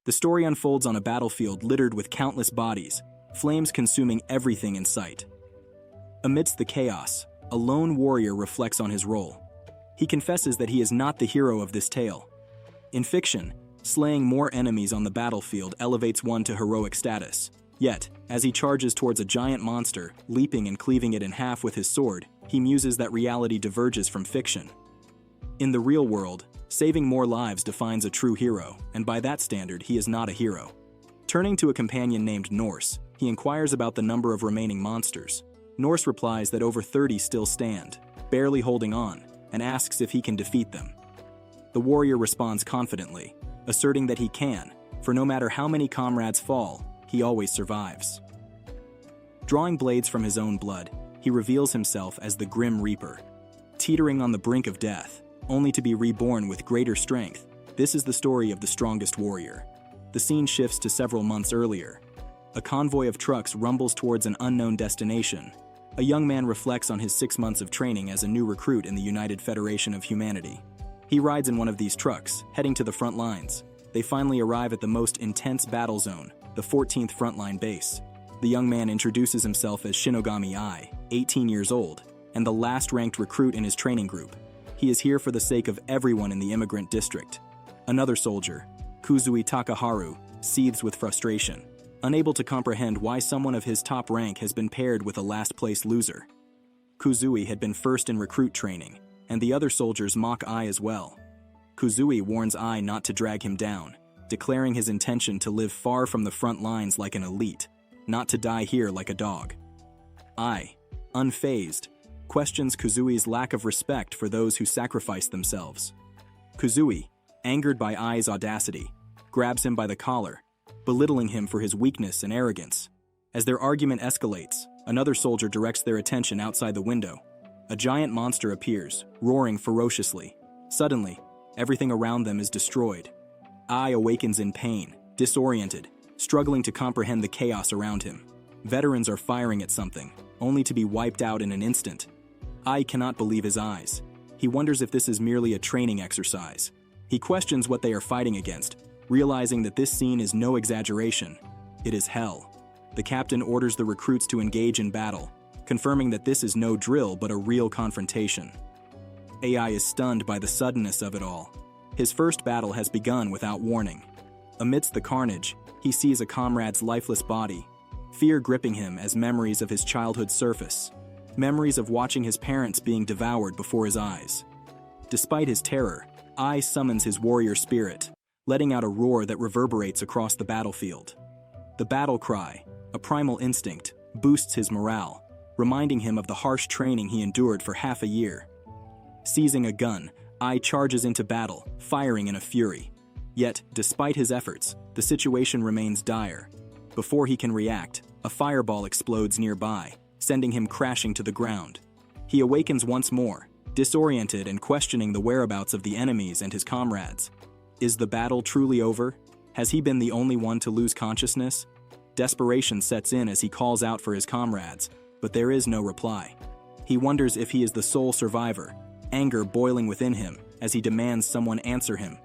The story unfolds on a battlefield littered with countless bodies, flames consuming everything in sight. Amidst the chaos, a lone warrior reflects on his role. He confesses that he is not the hero of this tale. In fiction, slaying more enemies on the battlefield elevates one to heroic status. Yet, as he charges towards a giant monster, leaping and cleaving it in half with his sword, he muses that reality diverges from fiction. In the real world, saving more lives defines a true hero, and by that standard, he is not a hero. Turning to a companion named Norse, he inquires about the number of remaining monsters. Norse replies that over 30 still stand, barely holding on, and asks if he can defeat them. The warrior responds confidently, asserting that he can, for no matter how many comrades fall, he always survives. Drawing blades from his own blood, he reveals himself as the Grim Reaper. Teetering on the brink of death, only to be reborn with greater strength, this is the story of the strongest warrior. The scene shifts to several months earlier. A convoy of trucks rumbles towards an unknown destination. A young man reflects on his 6 months of training as a new recruit in the United Federation of Humanity. He rides in one of these trucks, heading to the front lines. They finally arrive at the most intense battle zone, the 14th Frontline Base. The young man introduces himself as Shinogami Ai, 18 years old, and the last-ranked recruit in his training group. He is here for the sake of everyone in the immigrant district. Another soldier, Kuzui Takaharu, seethes with frustration, unable to comprehend why someone of his top rank has been paired with a last-place loser. Kuzui had been first in recruit training, and the other soldiers mock Ai as well. Kuzui warns Ai not to drag him down, declaring his intention to live far from the front lines like an elite, not to die here like a dog. Ai, unfazed, questions Kuzui's lack of respect for those who sacrifice themselves. Kuzui, angered by Ai's audacity, grabs him by the collar, belittling him for his weakness and arrogance. As their argument escalates, another soldier directs their attention outside the window. A giant monster appears, roaring ferociously. Suddenly, everything around them is destroyed. Ai awakens in pain, disoriented, struggling to comprehend the chaos around him. Veterans are firing at something, only to be wiped out in an instant. Ai cannot believe his eyes. He wonders if this is merely a training exercise. He questions what they are fighting against, realizing that this scene is no exaggeration. It is hell. The captain orders the recruits to engage in battle, confirming that this is no drill but a real confrontation. Ai is stunned by the suddenness of it all. His first battle has begun without warning. Amidst the carnage, he sees a comrade's lifeless body, fear gripping him as memories of his childhood surface, memories of watching his parents being devoured before his eyes. Despite his terror, Ai summons his warrior spirit, letting out a roar that reverberates across the battlefield. The battle cry, a primal instinct, boosts his morale, reminding him of the harsh training he endured for half a year. Seizing a gun, Ai charges into battle, firing in a fury. Yet, despite his efforts, the situation remains dire. Before he can react, a fireball explodes nearby, sending him crashing to the ground. He awakens once more, disoriented and questioning the whereabouts of the enemies and his comrades. Is the battle truly over? Has he been the only one to lose consciousness? Desperation sets in as he calls out for his comrades, but there is no reply. He wonders if he is the sole survivor, anger boiling within him as he demands someone answer him.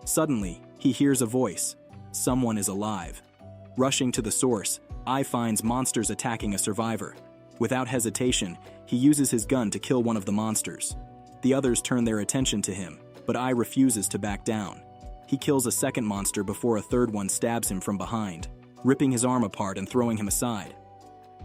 Suddenly, he hears a voice. Someone is alive. Rushing to the source, Ai finds monsters attacking a survivor. Without hesitation, he uses his gun to kill one of the monsters. The others turn their attention to him, but Ai refuses to back down. He kills a second monster before a third one stabs him from behind, ripping his arm apart and throwing him aside.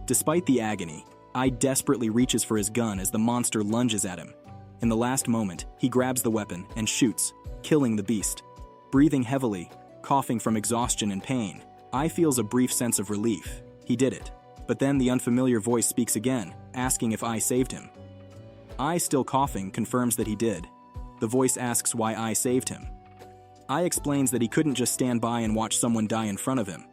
Despite the agony, Ai desperately reaches for his gun as the monster lunges at him. In the last moment, he grabs the weapon and shoots, killing the beast. Breathing heavily, coughing from exhaustion and pain, Ai feels a brief sense of relief. He did it. But then the unfamiliar voice speaks again, asking if Ai saved him. Ai, still coughing, confirms that he did. The voice asks why Ai saved him. Ai explains that he couldn't just stand by and watch someone die in front of him.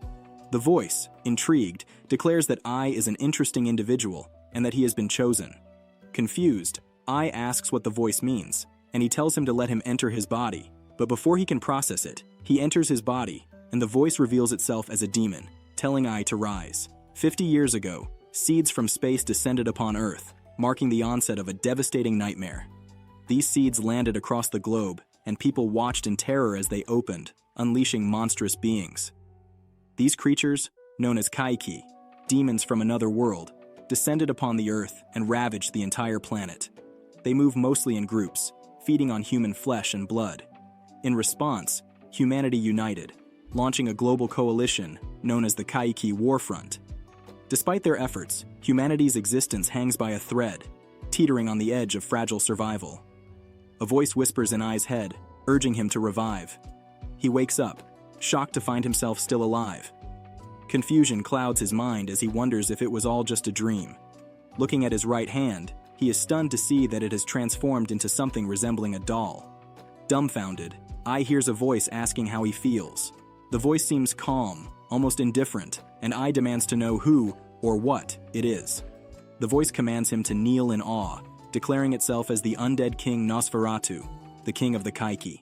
The voice, intrigued, declares that Ai is an interesting individual and that he has been chosen. Confused, Ai asks what the voice means, and he tells him to let him enter his body. But before he can process it, he enters his body, and the voice reveals itself as a demon, telling Ai to rise. 50 years ago, seeds from space descended upon Earth, marking the onset of a devastating nightmare. These seeds landed across the globe, and people watched in terror as they opened, unleashing monstrous beings. These creatures, known as Kaiki, demons from another world, descended upon the Earth and ravaged the entire planet. They move mostly in groups, feeding on human flesh and blood. In response, humanity united, launching a global coalition known as the Kaiki Warfront. Despite their efforts, humanity's existence hangs by a thread, teetering on the edge of fragile survival. A voice whispers in Ai's head, urging him to revive. He wakes up, shocked to find himself still alive. Confusion clouds his mind as he wonders if it was all just a dream. Looking at his right hand, he is stunned to see that it has transformed into something resembling a doll. Dumbfounded, Ai hears a voice asking how he feels. The voice seems calm, almost indifferent, and Ai demands to know who or what it is. The voice commands him to kneel in awe, declaring itself as the undead king Nosferatu, the king of the Kaiki.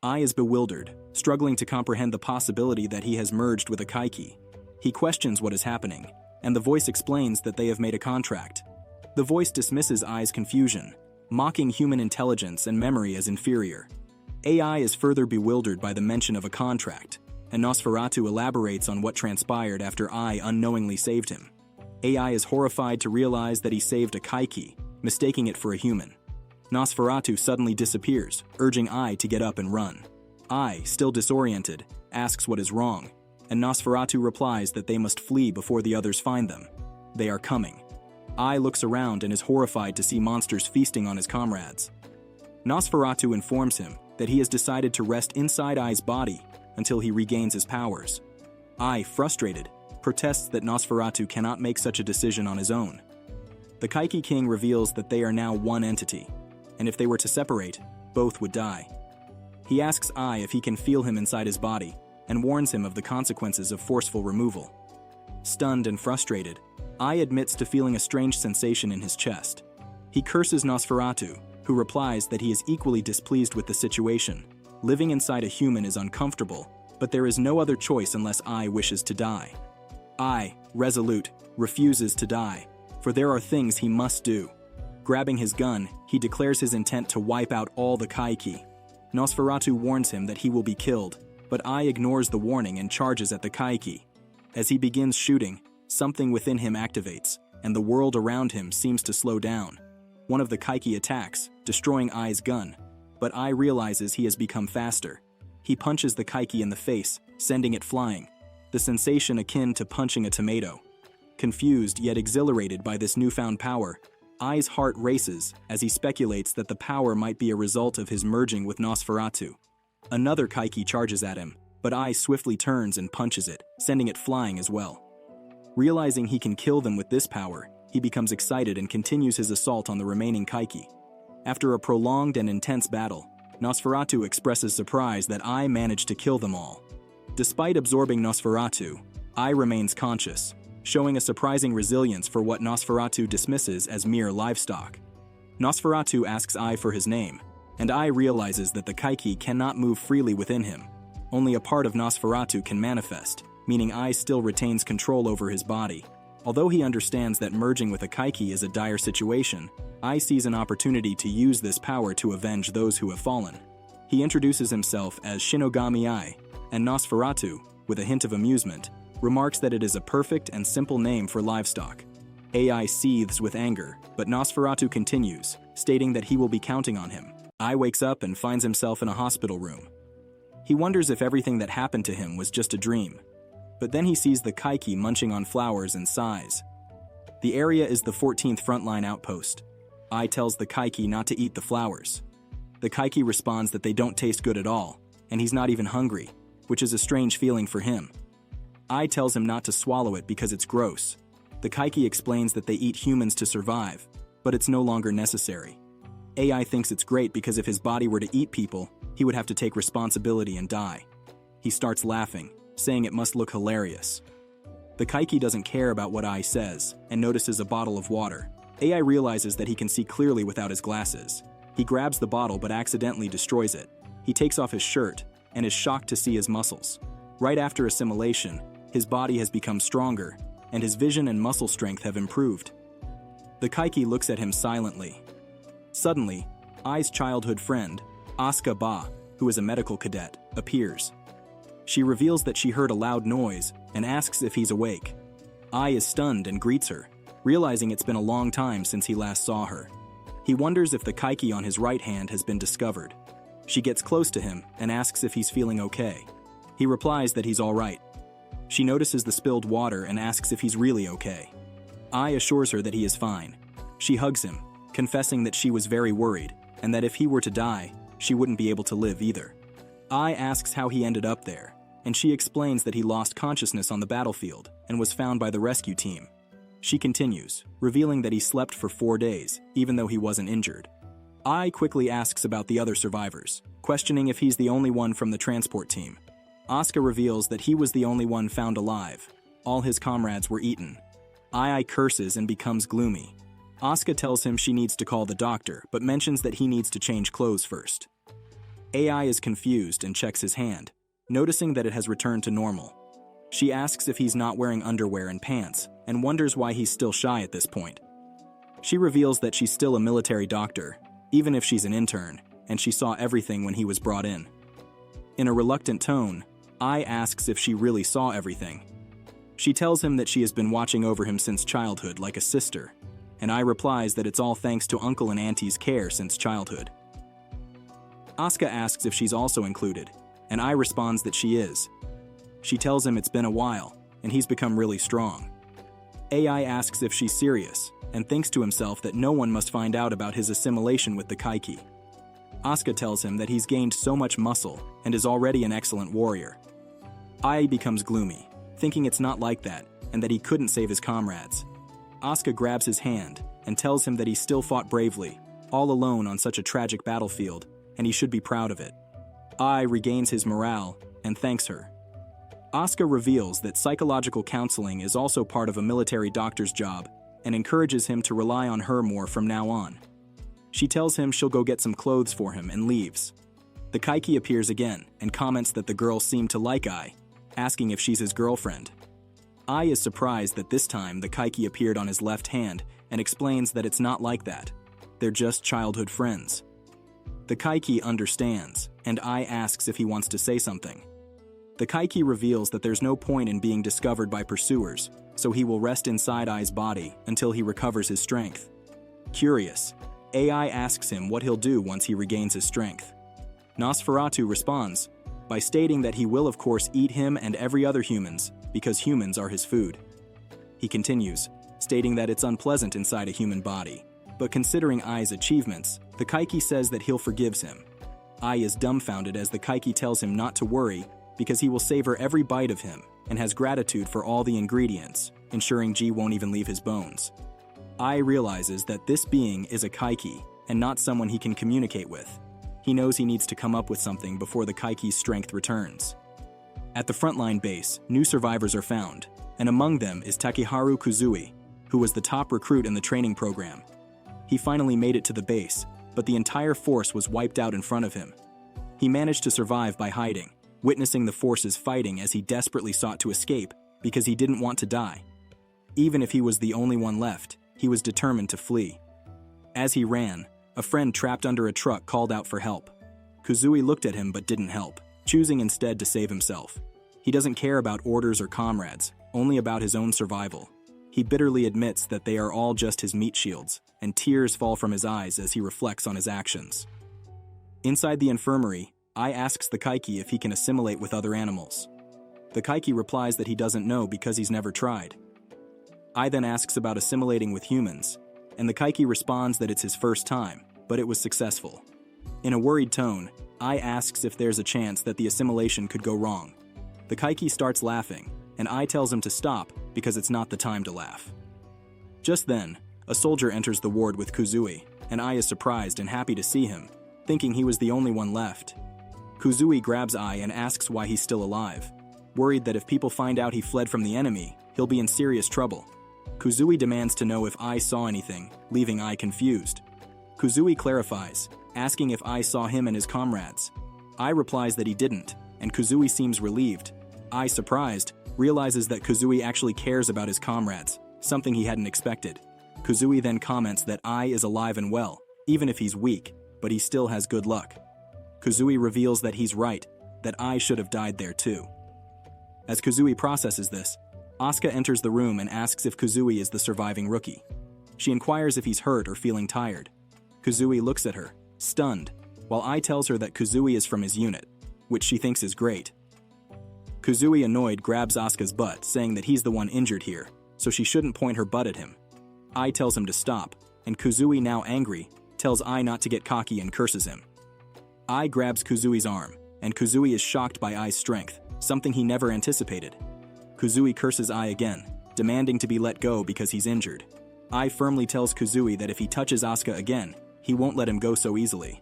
Ai is bewildered, struggling to comprehend the possibility that he has merged with a Kaiki. He questions what is happening, and the voice explains that they have made a contract. The voice dismisses Ai's confusion, mocking human intelligence and memory as inferior. Ai is further bewildered by the mention of a contract, and Nosferatu elaborates on what transpired after Ai unknowingly saved him. Ai is horrified to realize that he saved a Kaiki, mistaking it for a human. Nosferatu suddenly disappears, urging Ai to get up and run. Ai, still disoriented, asks what is wrong, and Nosferatu replies that they must flee before the others find them. They are coming. Ai looks around and is horrified to see monsters feasting on his comrades. Nosferatu informs him that he has decided to rest inside Ai's body until he regains his powers. Ai, frustrated, protests that Nosferatu cannot make such a decision on his own. The Kaiki King reveals that they are now one entity, and if they were to separate, both would die. He asks Ai if he can feel him inside his body, and warns him of the consequences of forceful removal. Stunned and frustrated, Ai admits to feeling a strange sensation in his chest. He curses Nosferatu, who replies that he is equally displeased with the situation. Living inside a human is uncomfortable, but there is no other choice unless Ai wishes to die. Ai, resolute, refuses to die, for there are things he must do. Grabbing his gun, he declares his intent to wipe out all the Kaiki. Nosferatu warns him that he will be killed, but Ai ignores the warning and charges at the Kaiki. As he begins shooting, something within him activates, and the world around him seems to slow down. One of the Kaiki attacks, destroying Ai's gun, but Ai realizes he has become faster. He punches the Kaiki in the face, sending it flying, the sensation akin to punching a tomato. Confused yet exhilarated by this newfound power, Ai's heart races as he speculates that the power might be a result of his merging with Nosferatu. Another Kaiki charges at him, but Ai swiftly turns and punches it, sending it flying as well. Realizing he can kill them with this power, he becomes excited and continues his assault on the remaining Kaiki. After a prolonged and intense battle, Nosferatu expresses surprise that Ai managed to kill them all. Despite absorbing Nosferatu, Ai remains conscious, showing a surprising resilience for what Nosferatu dismisses as mere livestock. Nosferatu asks Ai for his name, and Ai realizes that the Kaiki cannot move freely within him. Only a part of Nosferatu can manifest, meaning Ai still retains control over his body. Although he understands that merging with a Kaiki is a dire situation, Ai sees an opportunity to use this power to avenge those who have fallen. He introduces himself as Shinogami Ai, and Nosferatu, with a hint of amusement, remarks that it is a perfect and simple name for livestock. Ai seethes with anger, but Nosferatu continues, stating that he will be counting on him. Ai wakes up and finds himself in a hospital room. He wonders if everything that happened to him was just a dream. But then he sees the Kaiki munching on flowers and sighs. The area is the 14th Frontline Outpost. Ai tells the Kaiki not to eat the flowers. The Kaiki responds that they don't taste good at all, and he's not even hungry, which is a strange feeling for him. Ai tells him not to swallow it because it's gross. The Kaiki explains that they eat humans to survive, but it's no longer necessary. Ai thinks it's great because if his body were to eat people, he would have to take responsibility and die. He starts laughing, saying it must look hilarious. The Kaiki doesn't care about what Ai says and notices a bottle of water. Ai realizes that he can see clearly without his glasses. He grabs the bottle but accidentally destroys it. He takes off his shirt and is shocked to see his muscles. Right after assimilation, his body has become stronger, and his vision and muscle strength have improved. The Kaiki looks at him silently. Suddenly, Ai's childhood friend, Asuka Ba, who is a medical cadet, appears. She reveals that she heard a loud noise and asks if he's awake. Ai is stunned and greets her, realizing it's been a long time since he last saw her. He wonders if the Kaiki on his right hand has been discovered. She gets close to him and asks if he's feeling okay. He replies that he's all right. She notices the spilled water and asks if he's really okay. Ai assures her that he is fine. She hugs him, confessing that she was very worried and that if he were to die, she wouldn't be able to live either. Ai asks how he ended up there, and she explains that he lost consciousness on the battlefield and was found by the rescue team. She continues, revealing that he slept for 4 days, even though he wasn't injured. Ai quickly asks about the other survivors, questioning if he's the only one from the transport team. Asuka reveals that he was the only one found alive. All his comrades were eaten. Ai curses and becomes gloomy. Asuka tells him she needs to call the doctor, but mentions that he needs to change clothes first. Ai is confused and checks his hand, noticing that it has returned to normal. She asks if he's not wearing underwear and pants, and wonders why he's still shy at this point. She reveals that she's still a military doctor, even if she's an intern, and she saw everything when he was brought in. In a reluctant tone, Ai asks if she really saw everything. She tells him that she has been watching over him since childhood like a sister, and Ai replies that it's all thanks to Uncle and Auntie's care since childhood. Asuka asks if she's also included, and Ai responds that she is. She tells him it's been a while, and he's become really strong. Ai asks if she's serious, and thinks to himself that no one must find out about his assimilation with the Kaiki. Asuka tells him that he's gained so much muscle and is already an excellent warrior. Ai becomes gloomy, thinking it's not like that, and that he couldn't save his comrades. Asuka grabs his hand and tells him that he still fought bravely, all alone on such a tragic battlefield, and he should be proud of it. Ai regains his morale and thanks her. Asuka reveals that psychological counseling is also part of a military doctor's job and encourages him to rely on her more from now on. She tells him she'll go get some clothes for him and leaves. The Kaiki appears again and comments that the girls seem to like Ai, asking if she's his girlfriend. Ai is surprised that this time the Kaiki appeared on his left hand and explains that it's not like that. They're just childhood friends. The Kaiki understands, and Ai asks if he wants to say something. The Kaiki reveals that there's no point in being discovered by pursuers, so he will rest inside Ai's body until he recovers his strength. Curious, Ai asks him what he'll do once he regains his strength. Nosferatu responds by stating that he will of course eat him and every other humans because humans are his food. He continues, stating that it's unpleasant inside a human body, but considering Ai's achievements, the Kaiki says that he'll forgives him. Ai is dumbfounded as the Kaiki tells him not to worry because he will savor every bite of him and has gratitude for all the ingredients, ensuring Ji won't even leave his bones. Ai realizes that this being is a Kaiki and not someone he can communicate with. He knows he needs to come up with something before the Kaiki's strength returns. At the frontline base, new survivors are found, and among them is Takeharu Kuzui, who was the top recruit in the training program. He finally made it to the base, but the entire force was wiped out in front of him. He managed to survive by hiding, witnessing the forces fighting as he desperately sought to escape because he didn't want to die. Even if he was the only one left, he was determined to flee. As he ran, a friend trapped under a truck called out for help. Kuzui looked at him but didn't help, choosing instead to save himself. He doesn't care about orders or comrades, only about his own survival. He bitterly admits that they are all just his meat shields, and tears fall from his eyes as he reflects on his actions. Inside the infirmary, Ai asks the Kaiki if he can assimilate with other animals. The Kaiki replies that he doesn't know because he's never tried. Ai then asks about assimilating with humans, and the Kaiki responds that it's his first time, but it was successful. In a worried tone, Ai asks if there's a chance that the assimilation could go wrong. The Kaiki starts laughing, and Ai tells him to stop because it's not the time to laugh. Just then, a soldier enters the ward with Kuzui, and Ai is surprised and happy to see him, thinking he was the only one left. Kuzui grabs Ai and asks why he's still alive, worried that if people find out he fled from the enemy, he'll be in serious trouble. Kuzui demands to know if Ai saw anything, leaving Ai confused. Kuzui clarifies, asking if Ai saw him and his comrades. Ai replies that he didn't, and Kuzui seems relieved. Ai, surprised, realizes that Kuzui actually cares about his comrades, something he hadn't expected. Kuzui then comments that Ai is alive and well, even if he's weak, but he still has good luck. Kuzui reveals that he's right, that Ai should have died there too. As Kuzui processes this, Asuka enters the room and asks if Kuzui is the surviving rookie. She inquires if he's hurt or feeling tired. Kuzui looks at her, stunned, while Ai tells her that Kuzui is from his unit, which she thinks is great. Kuzui, annoyed, grabs Asuka's butt, saying that he's the one injured here, so she shouldn't point her butt at him. Ai tells him to stop, and Kuzui, now angry, tells Ai not to get cocky and curses him. Ai grabs Kuzui's arm, and Kuzui is shocked by Ai's strength, something he never anticipated. Kuzui curses Ai again, demanding to be let go because he's injured. Ai firmly tells Kuzui that if he touches Asuka again, he won't let him go so easily.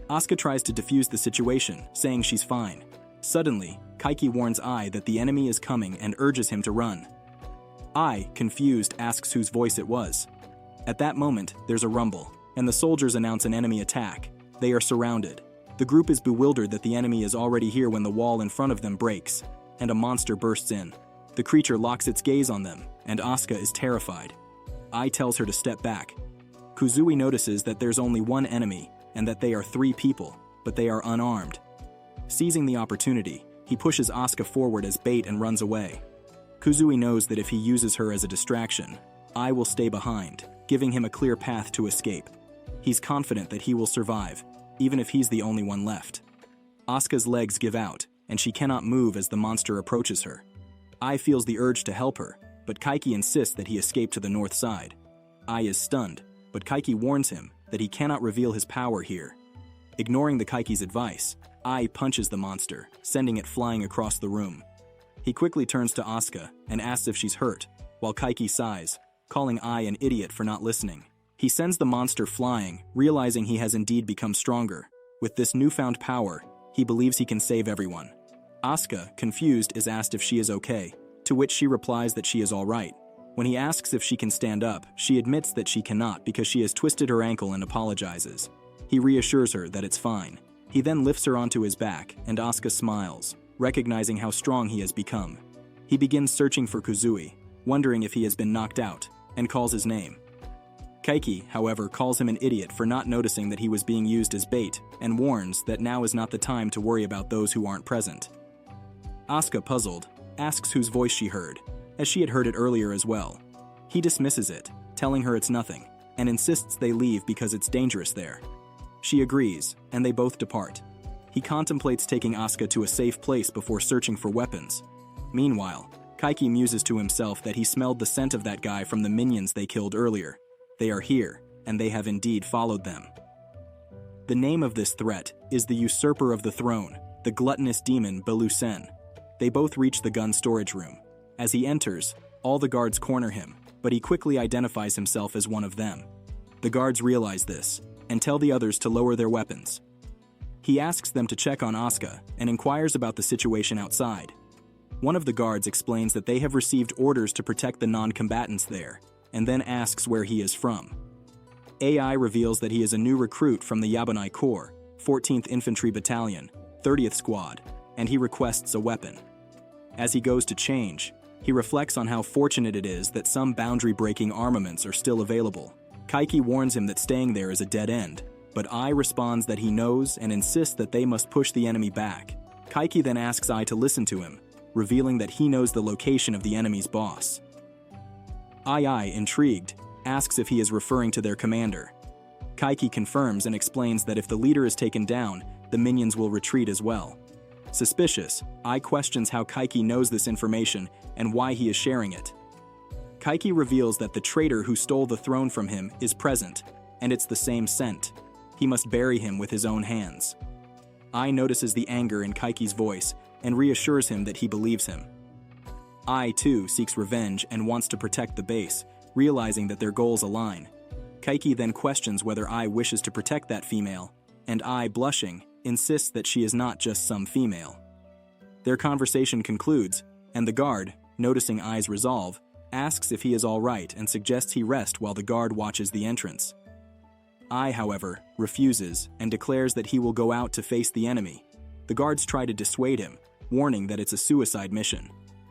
Asuka tries to defuse the situation, saying she's fine. Suddenly, Kaiki warns Ai that the enemy is coming and urges him to run. Ai, confused, asks whose voice it was. At that moment, there's a rumble, and the soldiers announce an enemy attack. They are surrounded. The group is bewildered that the enemy is already here when the wall in front of them breaks, and a monster bursts in. The creature locks its gaze on them, and Asuka is terrified. Ai tells her to step back. Kuzui notices that there's only one enemy, and that they are 3 people, but they are unarmed. Seizing the opportunity, he pushes Asuka forward as bait and runs away. Kuzui knows that if he uses her as a distraction, Ai will stay behind, giving him a clear path to escape. He's confident that he will survive, even if he's the only one left. Asuka's legs give out, and she cannot move as the monster approaches her. Ai feels the urge to help her, but Kaiki insists that he escape to the north side. Ai is stunned, but Kaiki warns him that he cannot reveal his power here. Ignoring the Kaiki's advice, Ai punches the monster, sending it flying across the room. He quickly turns to Asuka and asks if she's hurt, while Kaiki sighs, calling Ai an idiot for not listening. He sends the monster flying, realizing he has indeed become stronger. With this newfound power, he believes he can save everyone. Asuka, confused, is asked if she is okay, to which she replies that she is all right. When he asks if she can stand up, she admits that she cannot because she has twisted her ankle and apologizes. He reassures her that it's fine. He then lifts her onto his back, and Asuka smiles, recognizing how strong he has become. He begins searching for Kuzui, wondering if he has been knocked out, and calls his name. Kaiki, however, calls him an idiot for not noticing that he was being used as bait, and warns that now is not the time to worry about those who aren't present. Asuka, puzzled, asks whose voice she heard, as she had heard it earlier as well. He dismisses it, telling her it's nothing, and insists they leave because it's dangerous there. She agrees, and they both depart. He contemplates taking Asuka to a safe place before searching for weapons. Meanwhile, Kaiki muses to himself that he smelled the scent of that guy from the minions they killed earlier. They are here, and they have indeed followed them. The name of this threat is the Usurper of the Throne, the gluttonous demon Belusen. They both reach the gun storage room. As he enters, all the guards corner him, but he quickly identifies himself as one of them. The guards realize this, and tell the others to lower their weapons. He asks them to check on Asuka, and inquires about the situation outside. One of the guards explains that they have received orders to protect the non-combatants there, and then asks where he is from. AI reveals that he is a new recruit from the Yabunai Corps, 14th Infantry Battalion, 30th Squad, and he requests a weapon. As he goes to change, he reflects on how fortunate it is that some boundary-breaking armaments are still available. Kaiki warns him that staying there is a dead end, but Ai responds that he knows and insists that they must push the enemy back. Kaiki then asks Ai to listen to him, revealing that he knows the location of the enemy's boss. Ai, intrigued, asks if he is referring to their commander. Kaiki confirms and explains that if the leader is taken down, the minions will retreat as well. Suspicious, Ai questions how Kaiki knows this information and why he is sharing it. Kaiki reveals that the traitor who stole the throne from him is present, and it's the same scent. He must bury him with his own hands. Ai notices the anger in Kaiki's voice and reassures him that he believes him. Ai, too, seeks revenge and wants to protect the base, realizing that their goals align. Kaiki then questions whether Ai wishes to protect that female, and Ai, blushing, insists that she is not just some female. Their conversation concludes, and the guard, noticing Ai's resolve, asks if he is all right and suggests he rest while the guard watches the entrance. Ai, however, refuses and declares that he will go out to face the enemy. The guards try to dissuade him, warning that it's a suicide mission.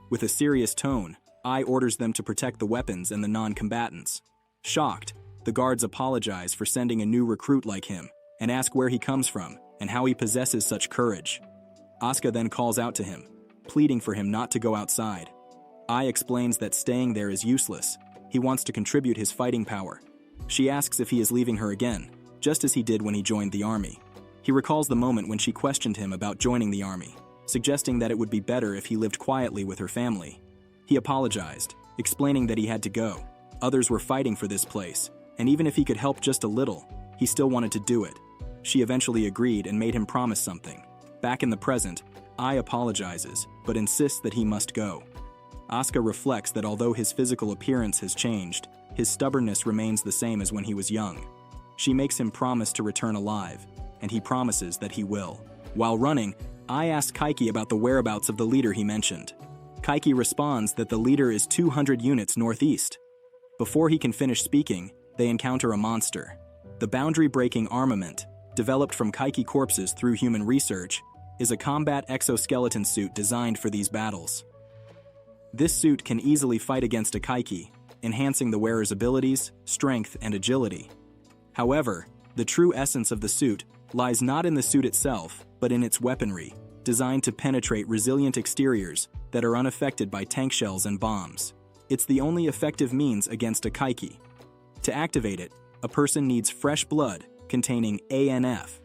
With a serious tone, Ai orders them to protect the weapons and the non-combatants. Shocked, the guards apologize for sending a new recruit like him and ask where he comes from and how he possesses such courage. Asuka then calls out to him, pleading for him not to go outside. Ai explains that staying there is useless. He wants to contribute his fighting power. She asks if he is leaving her again, just as he did when he joined the army. He recalls the moment when she questioned him about joining the army, suggesting that it would be better if he lived quietly with her family. He apologized, explaining that he had to go. Others were fighting for this place, and even if he could help just a little, he still wanted to do it. She eventually agreed and made him promise something. Back in the present, Ai apologizes, but insists that he must go. Asuka reflects that although his physical appearance has changed, his stubbornness remains the same as when he was young. She makes him promise to return alive, and he promises that he will. While running, Ai asks Kaiki about the whereabouts of the leader he mentioned. Kaiki responds that the leader is 200 units northeast. Before he can finish speaking, they encounter a monster. The boundary-breaking armament, developed from Kaiki corpses through human research, is a combat exoskeleton suit designed for these battles. This suit can easily fight against a Kaiki, enhancing the wearer's abilities, strength, and agility. However, the true essence of the suit lies not in the suit itself, but in its weaponry, designed to penetrate resilient exteriors that are unaffected by tank shells and bombs. It's the only effective means against a Kaiki. To activate it, a person needs fresh blood containing ANF.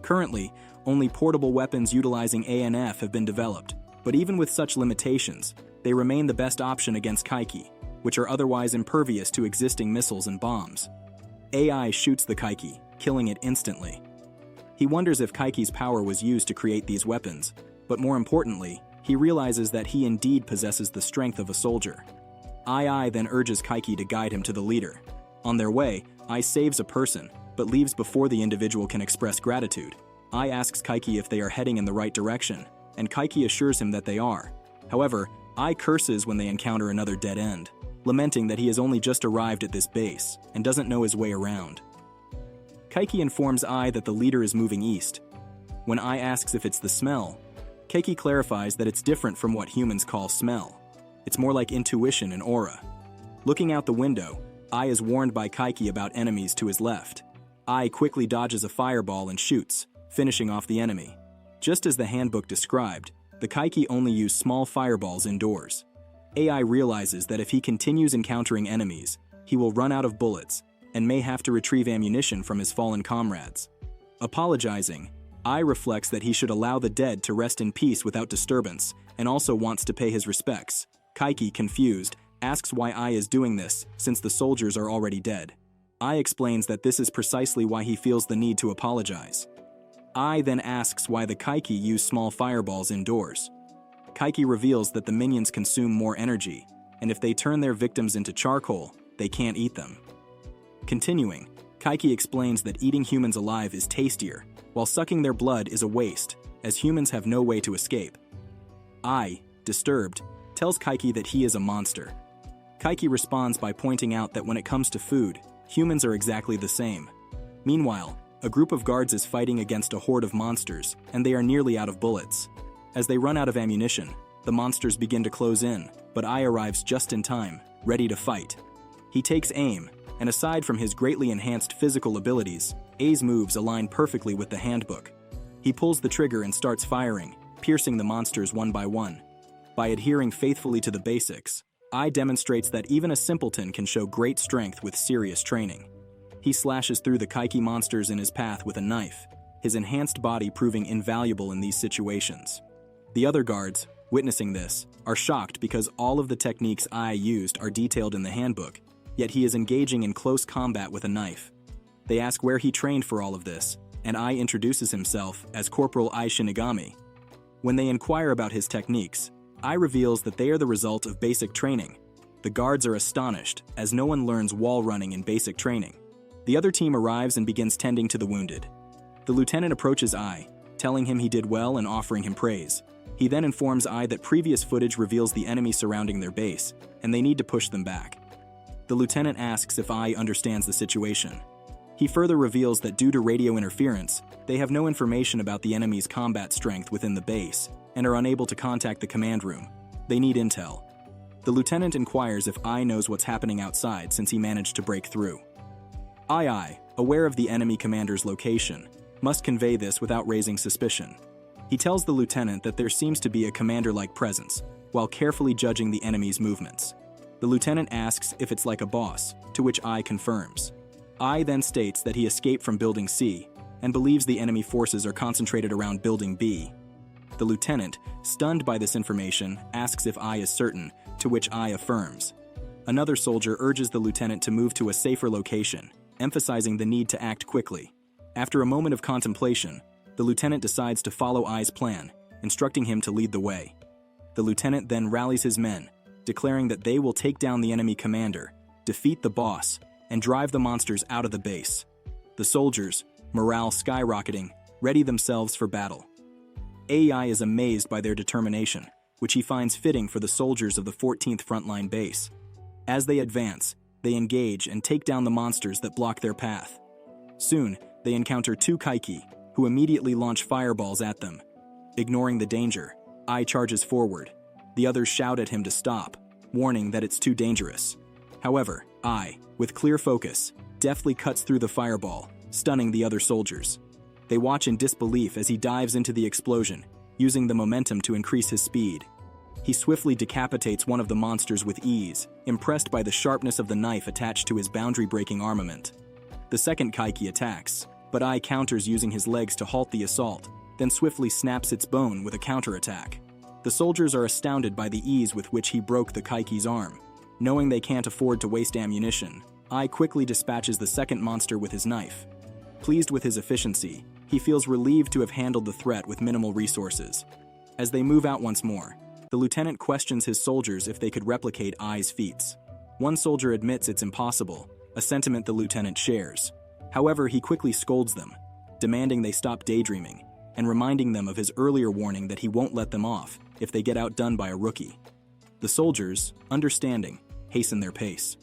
Currently, only portable weapons utilizing ANF have been developed, but even with such limitations, they remain the best option against Kaiki, which are otherwise impervious to existing missiles and bombs. Ai shoots the Kaiki, killing it instantly. He wonders if Kaiki's power was used to create these weapons, but more importantly, he realizes that he indeed possesses the strength of a soldier. Ai then urges Kaiki to guide him to the leader. On their way, Ai saves a person, but leaves before the individual can express gratitude. Ai asks Kaiki if they are heading in the right direction, and Kaiki assures him that they are. However, Ai curses when they encounter another dead end, lamenting that he has only just arrived at this base and doesn't know his way around. Kaiki informs Ai that the leader is moving east. When Ai asks if it's the smell, Kaiki clarifies that it's different from what humans call smell. It's more like intuition and aura. Looking out the window, Ai is warned by Kaiki about enemies to his left. Ai quickly dodges a fireball and shoots, finishing off the enemy. Just as the handbook described, the Kaiki only use small fireballs indoors. Ai realizes that if he continues encountering enemies, he will run out of bullets and may have to retrieve ammunition from his fallen comrades. Apologizing, Ai reflects that he should allow the dead to rest in peace without disturbance and also wants to pay his respects. Kaiki, confused, asks why Ai is doing this since the soldiers are already dead. Ai explains that this is precisely why he feels the need to apologize. Ai then asks why the Kaiki use small fireballs indoors. Kaiki reveals that the minions consume more energy, and if they turn their victims into charcoal, they can't eat them. Continuing, Kaiki explains that eating humans alive is tastier, while sucking their blood is a waste, as humans have no way to escape. Ai, disturbed, tells Kaiki that he is a monster. Kaiki responds by pointing out that when it comes to food, humans are exactly the same. Meanwhile, a group of guards is fighting against a horde of monsters, and they are nearly out of bullets. As they run out of ammunition, the monsters begin to close in, but Ai arrives just in time, ready to fight. He takes aim, and aside from his greatly enhanced physical abilities, Ai's moves align perfectly with the handbook. He pulls the trigger and starts firing, piercing the monsters one by one. By adhering faithfully to the basics, Ai demonstrates that even a simpleton can show great strength with serious training. He slashes through the Kaiki monsters in his path with a knife, his enhanced body proving invaluable in these situations. The other guards, witnessing this, are shocked because all of the techniques Ai used are detailed in the handbook, yet he is engaging in close combat with a knife. They ask where he trained for all of this, and Ai introduces himself as Corporal Ai Shinigami. When they inquire about his techniques, Ai reveals that they are the result of basic training. The guards are astonished, as no one learns wall running in basic training. The other team arrives and begins tending to the wounded. The lieutenant approaches Ai, telling him he did well and offering him praise. He then informs Ai that previous footage reveals the enemy surrounding their base, and they need to push them back. The lieutenant asks if Ai understands the situation. He further reveals that due to radio interference, they have no information about the enemy's combat strength within the base, and are unable to contact the command room. They need intel. The lieutenant inquires if Ai knows what's happening outside since he managed to break through. Ai, aware of the enemy commander's location, must convey this without raising suspicion. He tells the lieutenant that there seems to be a commander-like presence, while carefully judging the enemy's movements. The lieutenant asks if it's like a boss, to which Ai confirms. Ai then states that he escaped from Building C and believes the enemy forces are concentrated around Building B. The lieutenant, stunned by this information, asks if Ai is certain, to which Ai affirms. Another soldier urges the lieutenant to move to a safer location, emphasizing the need to act quickly. After a moment of contemplation, the lieutenant decides to follow Ai's plan, instructing him to lead the way. The lieutenant then rallies his men, declaring that they will take down the enemy commander, defeat the boss, and drive the monsters out of the base. The soldiers, morale skyrocketing, ready themselves for battle. Ai is amazed by their determination, which he finds fitting for the soldiers of the 14th Frontline Base. As they advance, they engage and take down the monsters that block their path. Soon, they encounter two Kaiki, who immediately launch fireballs at them. Ignoring the danger, Ai charges forward. The others shout at him to stop, warning that it's too dangerous. However, Ai, with clear focus, deftly cuts through the fireball, stunning the other soldiers. They watch in disbelief as he dives into the explosion, using the momentum to increase his speed. He swiftly decapitates one of the monsters with ease, impressed by the sharpness of the knife attached to his boundary-breaking armament. The second Kaiki attacks, but Ai counters using his legs to halt the assault, then swiftly snaps its bone with a counterattack. The soldiers are astounded by the ease with which he broke the Kaiki's arm. Knowing they can't afford to waste ammunition, Ai quickly dispatches the second monster with his knife. Pleased with his efficiency, he feels relieved to have handled the threat with minimal resources. As they move out once more, the lieutenant questions his soldiers if they could replicate Ai's feats. One soldier admits it's impossible, a sentiment the lieutenant shares. However, he quickly scolds them, demanding they stop daydreaming, and reminding them of his earlier warning that he won't let them off if they get outdone by a rookie. The soldiers, understanding, hasten their pace.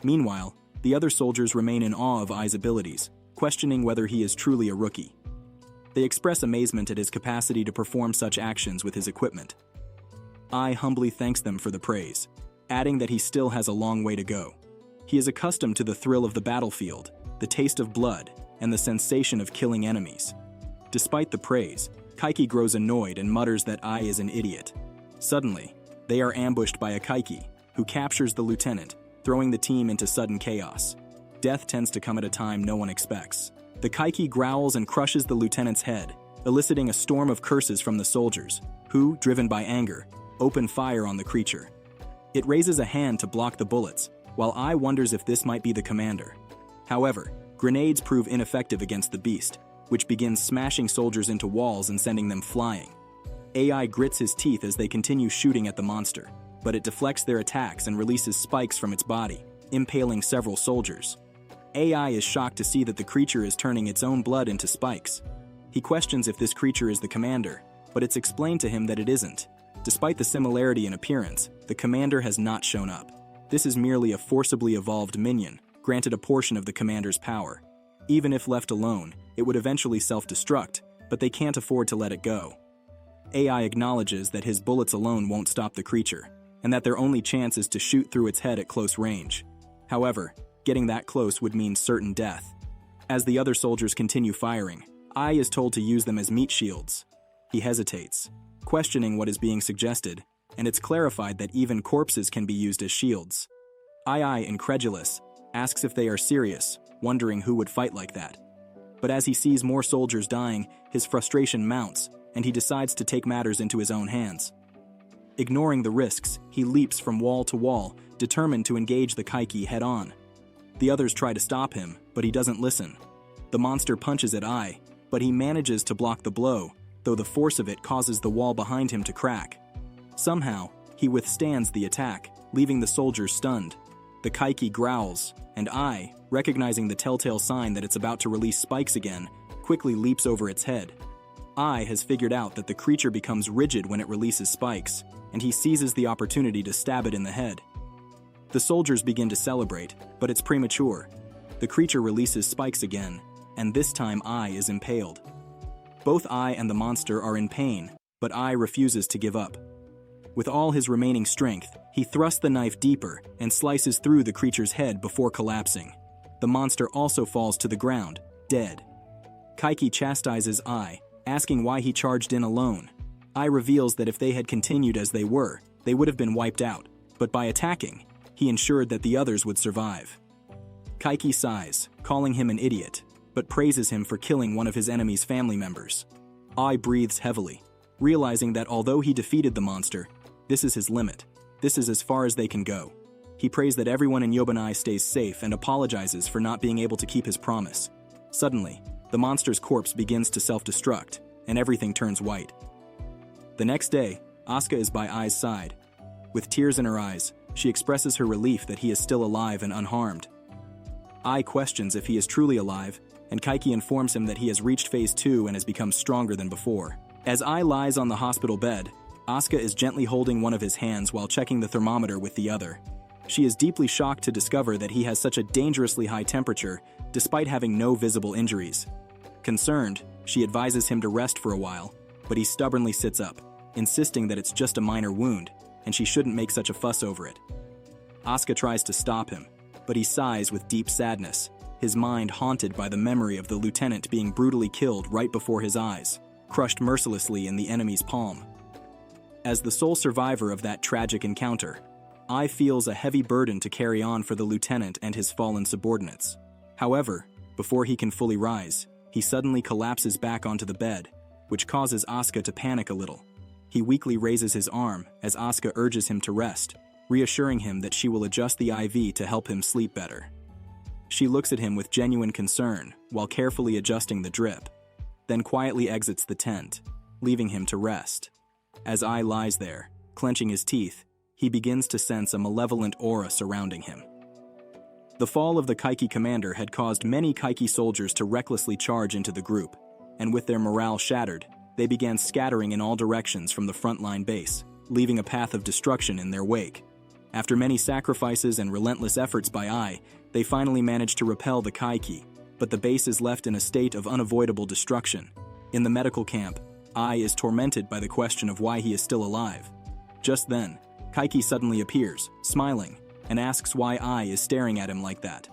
Meanwhile, the other soldiers remain in awe of Ai's abilities, questioning whether he is truly a rookie. They express amazement at his capacity to perform such actions with his equipment. Ai humbly thanks them for the praise, adding that he still has a long way to go. He is accustomed to the thrill of the battlefield, the taste of blood, and the sensation of killing enemies. Despite the praise, Kaiki grows annoyed and mutters that Ai is an idiot. Suddenly, they are ambushed by a Kaiki, who captures the lieutenant, throwing the team into sudden chaos. Death tends to come at a time no one expects. The Kaiki growls and crushes the lieutenant's head, eliciting a storm of curses from the soldiers, who, driven by anger, open fire on the creature. It raises a hand to block the bullets, while Ai wonders if this might be the commander. However, grenades prove ineffective against the beast, which begins smashing soldiers into walls and sending them flying. Ai grits his teeth as they continue shooting at the monster, but it deflects their attacks and releases spikes from its body, impaling several soldiers. Ai is shocked to see that the creature is turning its own blood into spikes. He questions if this creature is the commander, but it's explained to him that it isn't. Despite the similarity in appearance, the commander has not shown up. This is merely a forcibly evolved minion, granted a portion of the commander's power. Even if left alone, it would eventually self-destruct, but they can't afford to let it go. Ai acknowledges that his bullets alone won't stop the creature, and that their only chance is to shoot through its head at close range. However, getting that close would mean certain death. As the other soldiers continue firing, Ai is told to use them as meat shields. He hesitates, questioning what is being suggested, and it's clarified that even corpses can be used as shields. Ai, incredulous, asks if they are serious, wondering who would fight like that. But as he sees more soldiers dying, his frustration mounts, and he decides to take matters into his own hands. Ignoring the risks, he leaps from wall to wall, determined to engage the Kaiki head-on. The others try to stop him, but he doesn't listen. The monster punches at Ai, but he manages to block the blow, though the force of it causes the wall behind him to crack. Somehow, he withstands the attack, leaving the soldiers stunned. The Kaiki growls, and Ai, recognizing the telltale sign that it's about to release spikes again, quickly leaps over its head. Ai has figured out that the creature becomes rigid when it releases spikes, and he seizes the opportunity to stab it in the head. The soldiers begin to celebrate, but it's premature. The creature releases spikes again, and this time Ai is impaled. Both Ai and the monster are in pain, but Ai refuses to give up. With all his remaining strength, he thrusts the knife deeper and slices through the creature's head before collapsing. The monster also falls to the ground, dead. Kaiki chastises Ai, asking why he charged in alone. Ai reveals that if they had continued as they were, they would have been wiped out, but by attacking, he ensured that the others would survive. Kaiki sighs, calling him an idiot, but praises him for killing one of his enemy's family members. Ai breathes heavily, realizing that although he defeated the monster, this is his limit. This is as far as they can go. He prays that everyone in Yobanai stays safe and apologizes for not being able to keep his promise. Suddenly, the monster's corpse begins to self-destruct, and everything turns white. The next day, Asuka is by Ai's side. With tears in her eyes, she expresses her relief that he is still alive and unharmed. Ai questions if he is truly alive, and Kaiki informs him that he has reached Phase 2 and has become stronger than before. As Ai lies on the hospital bed, Asuka is gently holding one of his hands while checking the thermometer with the other. She is deeply shocked to discover that he has such a dangerously high temperature, despite having no visible injuries. Concerned, she advises him to rest for a while, but he stubbornly sits up, insisting that it's just a minor wound, and she shouldn't make such a fuss over it. Asuka tries to stop him, but he sighs with deep sadness, his mind haunted by the memory of the lieutenant being brutally killed right before his eyes, crushed mercilessly in the enemy's palm. As the sole survivor of that tragic encounter, Ai feels a heavy burden to carry on for the lieutenant and his fallen subordinates. However, before he can fully rise, he suddenly collapses back onto the bed, which causes Asuka to panic a little. He weakly raises his arm as Asuka urges him to rest, reassuring him that she will adjust the IV to help him sleep better. She looks at him with genuine concern while carefully adjusting the drip, then quietly exits the tent, leaving him to rest. As Ai lies there, clenching his teeth, he begins to sense a malevolent aura surrounding him. The fall of the Kaiki commander had caused many Kaiki soldiers to recklessly charge into the group, and with their morale shattered, they began scattering in all directions from the frontline base, leaving a path of destruction in their wake. After many sacrifices and relentless efforts by Ai, they finally managed to repel the Kaiki, but the base is left in a state of unavoidable destruction. In the medical camp, Ai is tormented by the question of why he is still alive. Just then, Kaiki suddenly appears, smiling, and asks why Ai is staring at him like that.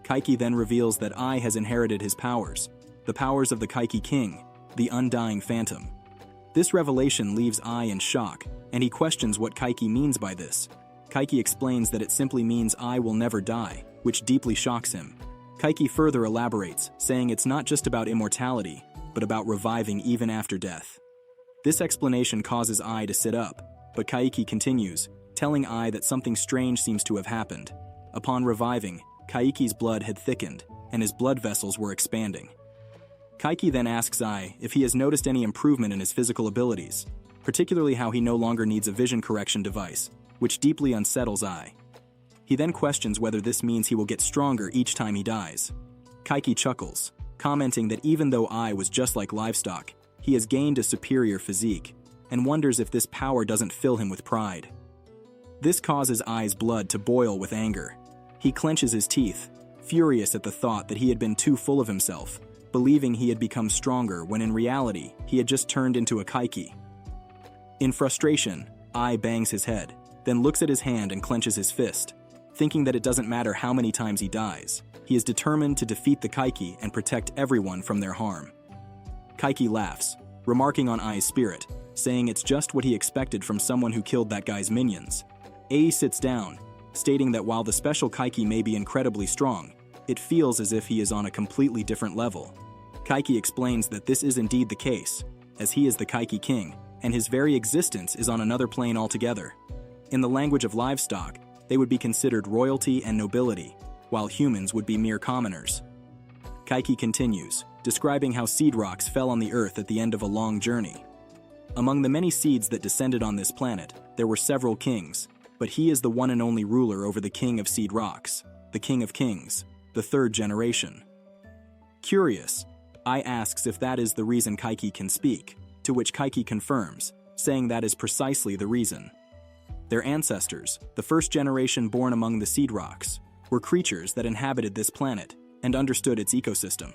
Kaiki then reveals that Ai has inherited his powers, the powers of the Kaiki King, the Undying Phantom. This revelation leaves Ai in shock, and he questions what Kaiki means by this. Kaiki explains that it simply means Ai will never die, which deeply shocks him. Kaiki further elaborates, saying it's not just about immortality, but about reviving even after death. This explanation causes Ai to sit up, but Kaiki continues, telling Ai that something strange seems to have happened. Upon reviving, Kaiki's blood had thickened, and his blood vessels were expanding. Kaiki then asks Ai if he has noticed any improvement in his physical abilities, particularly how he no longer needs a vision correction device, which deeply unsettles Ai. He then questions whether this means he will get stronger each time he dies. Kaiki chuckles, commenting that even though Ai was just like livestock, he has gained a superior physique, and wonders if this power doesn't fill him with pride. This causes Ai's blood to boil with anger. He clenches his teeth, furious at the thought that he had been too full of himself, believing he had become stronger when in reality he had just turned into a Kaiki. In frustration, Ai bangs his head, then looks at his hand and clenches his fist. Thinking that it doesn't matter how many times he dies, he is determined to defeat the Kaiki and protect everyone from their harm. Kaiki laughs, remarking on Ai's spirit, saying it's just what he expected from someone who killed that guy's minions. Ai sits down, stating that while the special Kaiki may be incredibly strong, it feels as if he is on a completely different level. Kaiki explains that this is indeed the case, as he is the Kaiki King, and his very existence is on another plane altogether. In the language of livestock, they would be considered royalty and nobility, while humans would be mere commoners. Kaiki continues, describing how seed rocks fell on the earth at the end of a long journey. Among the many seeds that descended on this planet, there were several kings, but he is the one and only ruler over the king of seed rocks, the king of kings, the third generation. Curious, Ai asks if that is the reason Kaiki can speak, to which Kaiki confirms, saying that is precisely the reason. Their ancestors, the first generation born among the seed rocks, were creatures that inhabited this planet and understood its ecosystem.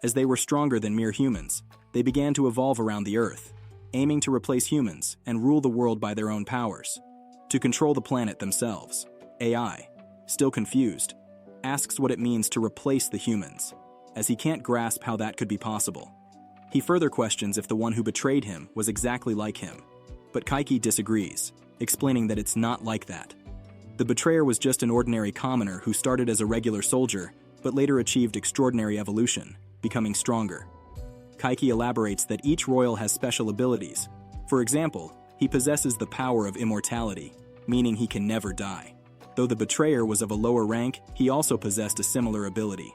As they were stronger than mere humans, they began to evolve around the Earth, aiming to replace humans and rule the world by their own powers, to control the planet themselves. Ai, still confused, asks what it means to replace the humans, as he can't grasp how that could be possible. He further questions if the one who betrayed him was exactly like him. But Kaiki disagrees, explaining that it's not like that. The betrayer was just an ordinary commoner who started as a regular soldier, but later achieved extraordinary evolution, becoming stronger. Kaiki elaborates that each royal has special abilities. For example, he possesses the power of immortality, meaning he can never die. Though the betrayer was of a lower rank, he also possessed a similar ability.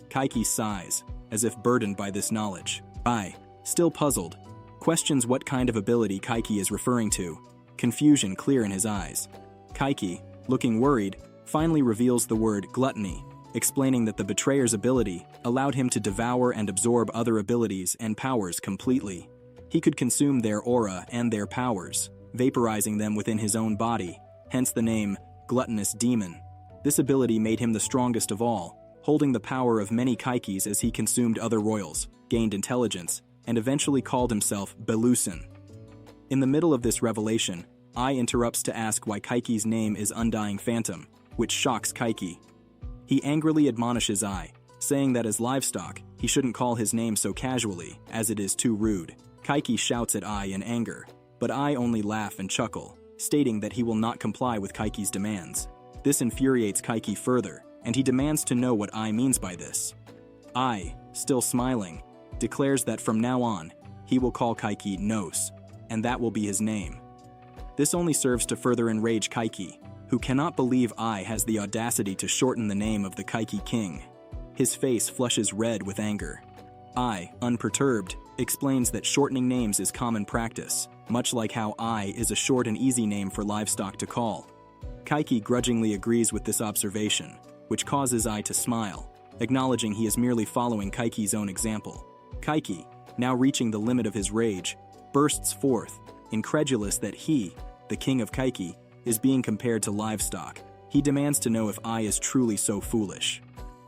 Kaiki sighs, as if burdened by this knowledge. Ai, still puzzled, questions what kind of ability Kaiki is referring to, confusion clear in his eyes. Kaiki, looking worried, finally reveals the word gluttony, explaining that the betrayer's ability allowed him to devour and absorb other abilities and powers completely. He could consume their aura and their powers, vaporizing them within his own body, hence the name Gluttonous Demon. This ability made him the strongest of all, holding the power of many Kaikis as he consumed other royals, gained intelligence, and eventually called himself Belusin. In the middle of this revelation, Ai interrupts to ask why Kaiki's name is Undying Phantom, which shocks Kaiki. He angrily admonishes Ai, saying that as livestock, he shouldn't call his name so casually, as it is too rude. Kaiki shouts at Ai in anger, but Ai only laugh and chuckle, stating that he will not comply with Kaiki's demands. This infuriates Kaiki further, and he demands to know what Ai means by this. Ai, still smiling, declares that from now on, he will call Kaiki Nos, and that will be his name. This only serves to further enrage Kaiki, who cannot believe Ai has the audacity to shorten the name of the Kaiki king. His face flushes red with anger. Ai, unperturbed, explains that shortening names is common practice, much like how Ai is a short and easy name for livestock to call. Kaiki grudgingly agrees with this observation, which causes Ai to smile, acknowledging he is merely following Kaiki's own example. Kaiki, now reaching the limit of his rage, bursts forth, incredulous that he, the king of Kaiki, is being compared to livestock. He demands to know if Ai is truly so foolish.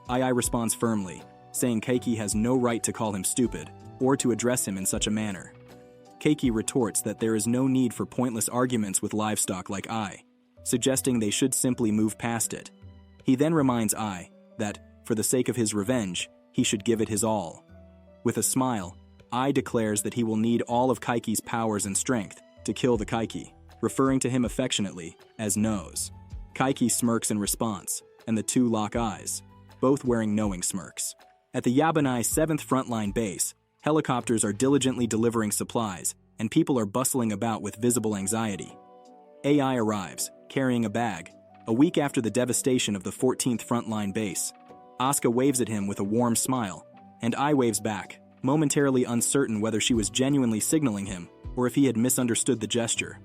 Ai responds firmly, saying Kaiki has no right to call him stupid, or to address him in such a manner. Kaiki retorts that there is no need for pointless arguments with livestock like Ai, suggesting they should simply move past it. He then reminds Ai that, for the sake of his revenge, he should give it his all. With a smile, Ai declares that he will need all of Kaiki's powers and strength to kill the Kaiki, referring to him affectionately as Nos. Kaiki smirks in response, and the two lock eyes, both wearing knowing smirks. At the Yabanai 7th Frontline Base, helicopters are diligently delivering supplies, and people are bustling about with visible anxiety. Ai arrives, carrying a bag, a week after the devastation of the 14th Frontline Base. Asuka waves at him with a warm smile, and Ai waves back, momentarily uncertain whether she was genuinely signaling him or if he had misunderstood the gesture.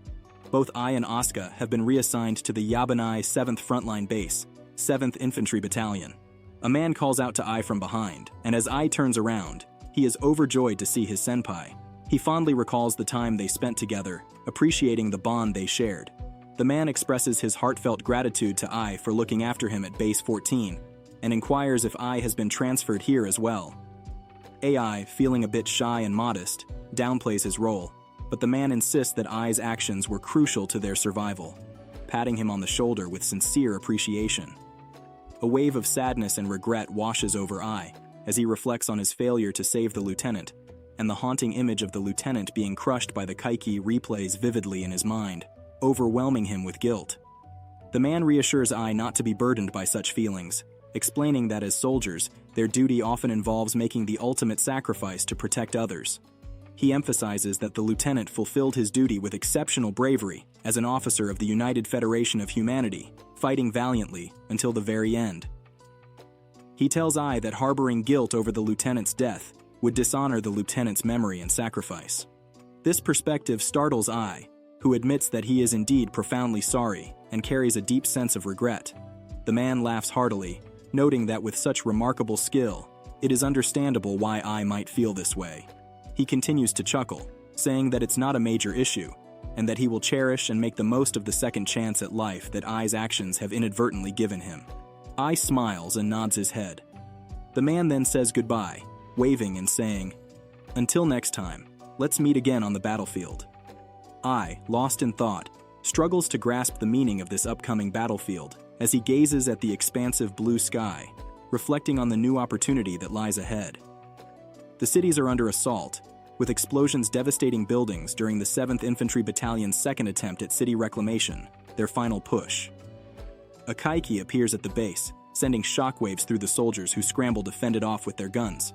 Both Ai and Asuka have been reassigned to the Yabanai 7th Frontline Base, 7th Infantry Battalion. A man calls out to Ai from behind, and as Ai turns around, he is overjoyed to see his senpai. He fondly recalls the time they spent together, appreciating the bond they shared. The man expresses his heartfelt gratitude to Ai for looking after him at Base 14, and inquires if Ai has been transferred here as well. Ai, feeling a bit shy and modest, downplays his role, but the man insists that Ai's actions were crucial to their survival, patting him on the shoulder with sincere appreciation. A wave of sadness and regret washes over Ai as he reflects on his failure to save the lieutenant, and the haunting image of the lieutenant being crushed by the Kaiki replays vividly in his mind, overwhelming him with guilt. The man reassures Ai not to be burdened by such feelings, explaining that as soldiers, their duty often involves making the ultimate sacrifice to protect others. He emphasizes that the lieutenant fulfilled his duty with exceptional bravery as an officer of the United Federation of Humanity, fighting valiantly until the very end. He tells Ai that harboring guilt over the lieutenant's death would dishonor the lieutenant's memory and sacrifice. This perspective startles Ai, who admits that he is indeed profoundly sorry and carries a deep sense of regret. The man laughs heartily, noting that with such remarkable skill, it is understandable why Ai might feel this way. He continues to chuckle, saying that it's not a major issue, and that he will cherish and make the most of the second chance at life that Ai's actions have inadvertently given him. Ai smiles and nods his head. The man then says goodbye, waving and saying, "Until next time, let's meet again on the battlefield." Ai, lost in thought, struggles to grasp the meaning of this upcoming battlefield as he gazes at the expansive blue sky, reflecting on the new opportunity that lies ahead. The cities are under assault, with explosions devastating buildings during the 7th Infantry Battalion's second attempt at city reclamation, their final push. A Kaiki appears at the base, sending shockwaves through the soldiers who scramble to fend it off with their guns.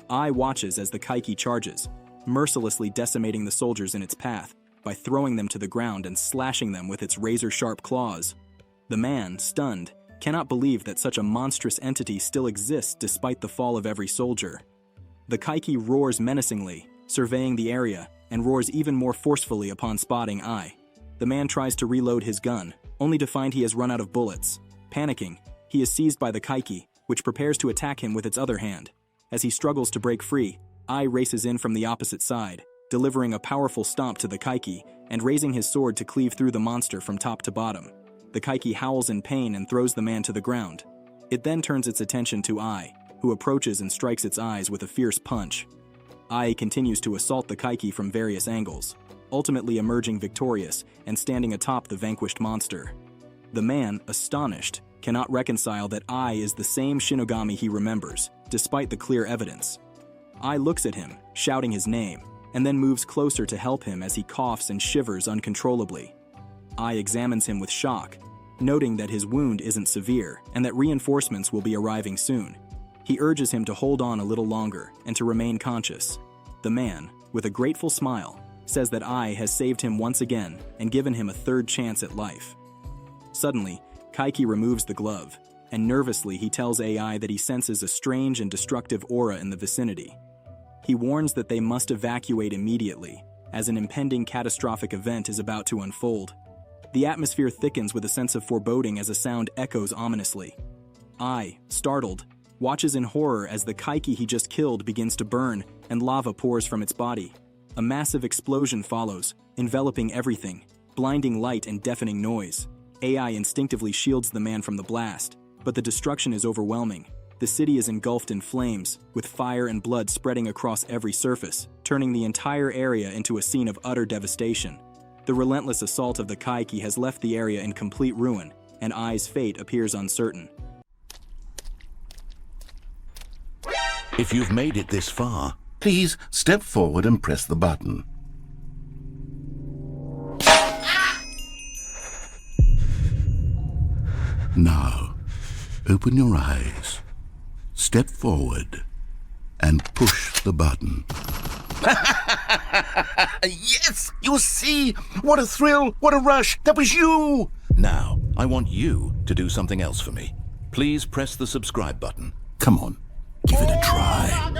Ai watches as the Kaiki charges, mercilessly decimating the soldiers in its path by throwing them to the ground and slashing them with its razor-sharp claws. The man, stunned, cannot believe that such a monstrous entity still exists despite the fall of every soldier. The Kaiki roars menacingly, surveying the area, and roars even more forcefully upon spotting Ai. The man tries to reload his gun, only to find he has run out of bullets. Panicking, he is seized by the Kaiki, which prepares to attack him with its other hand. As he struggles to break free, Ai races in from the opposite side, delivering a powerful stomp to the Kaiki and raising his sword to cleave through the monster from top to bottom. The Kaiki howls in pain and throws the man to the ground. It then turns its attention to Ai, who approaches and strikes its eyes with a fierce punch. Ai continues to assault the Kaiki from various angles, ultimately emerging victorious and standing atop the vanquished monster. The man, astonished, cannot reconcile that Ai is the same Shinigami he remembers, despite the clear evidence. Ai looks at him, shouting his name, and then moves closer to help him as he coughs and shivers uncontrollably. Ai examines him with shock, noting that his wound isn't severe and that reinforcements will be arriving soon. He urges him to hold on a little longer and to remain conscious. The man, with a grateful smile, says that Ai has saved him once again and given him a third chance at life. Suddenly, Kaiki removes the glove, and nervously he tells Ai that he senses a strange and destructive aura in the vicinity. He warns that they must evacuate immediately, as an impending catastrophic event is about to unfold. The atmosphere thickens with a sense of foreboding as a sound echoes ominously. Ai, startled, watches in horror as the Kaiki he just killed begins to burn and lava pours from its body. A massive explosion follows, enveloping everything, blinding light and deafening noise. Ai instinctively shields the man from the blast, but the destruction is overwhelming. The city is engulfed in flames, with fire and blood spreading across every surface, turning the entire area into a scene of utter devastation. The relentless assault of the Kaiki has left the area in complete ruin, and Ai's fate appears uncertain. If you've made it this far, please step forward and press the button. Now, open your eyes, step forward, and push the button. Yes! You see? What a thrill! What a rush! That was you! Now, I want you to do something else for me. Please press the subscribe button. Come on, give it a try.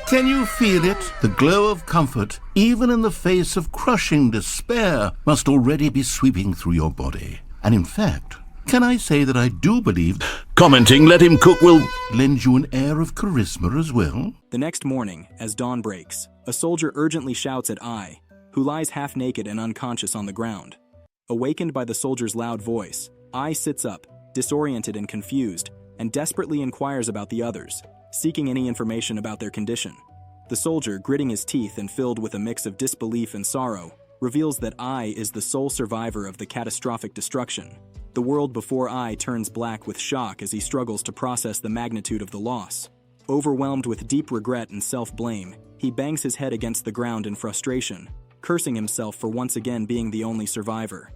Can you feel it? The glow of comfort, even in the face of crushing despair, must already be sweeping through your body. And in fact, can I say that I do believe commenting "Let him cook" will lend you an air of charisma as well? The next morning, as dawn breaks, a soldier urgently shouts at Ai, who lies half-naked and unconscious on the ground. Awakened by the soldier's loud voice, Ai sits up, disoriented and confused, and desperately inquires about the others, seeking any information about their condition. The soldier, gritting his teeth and filled with a mix of disbelief and sorrow, reveals that Ai is the sole survivor of the catastrophic destruction. The world before Ai turns black with shock as he struggles to process the magnitude of the loss. Overwhelmed with deep regret and self-blame, he bangs his head against the ground in frustration, cursing himself for once again being the only survivor.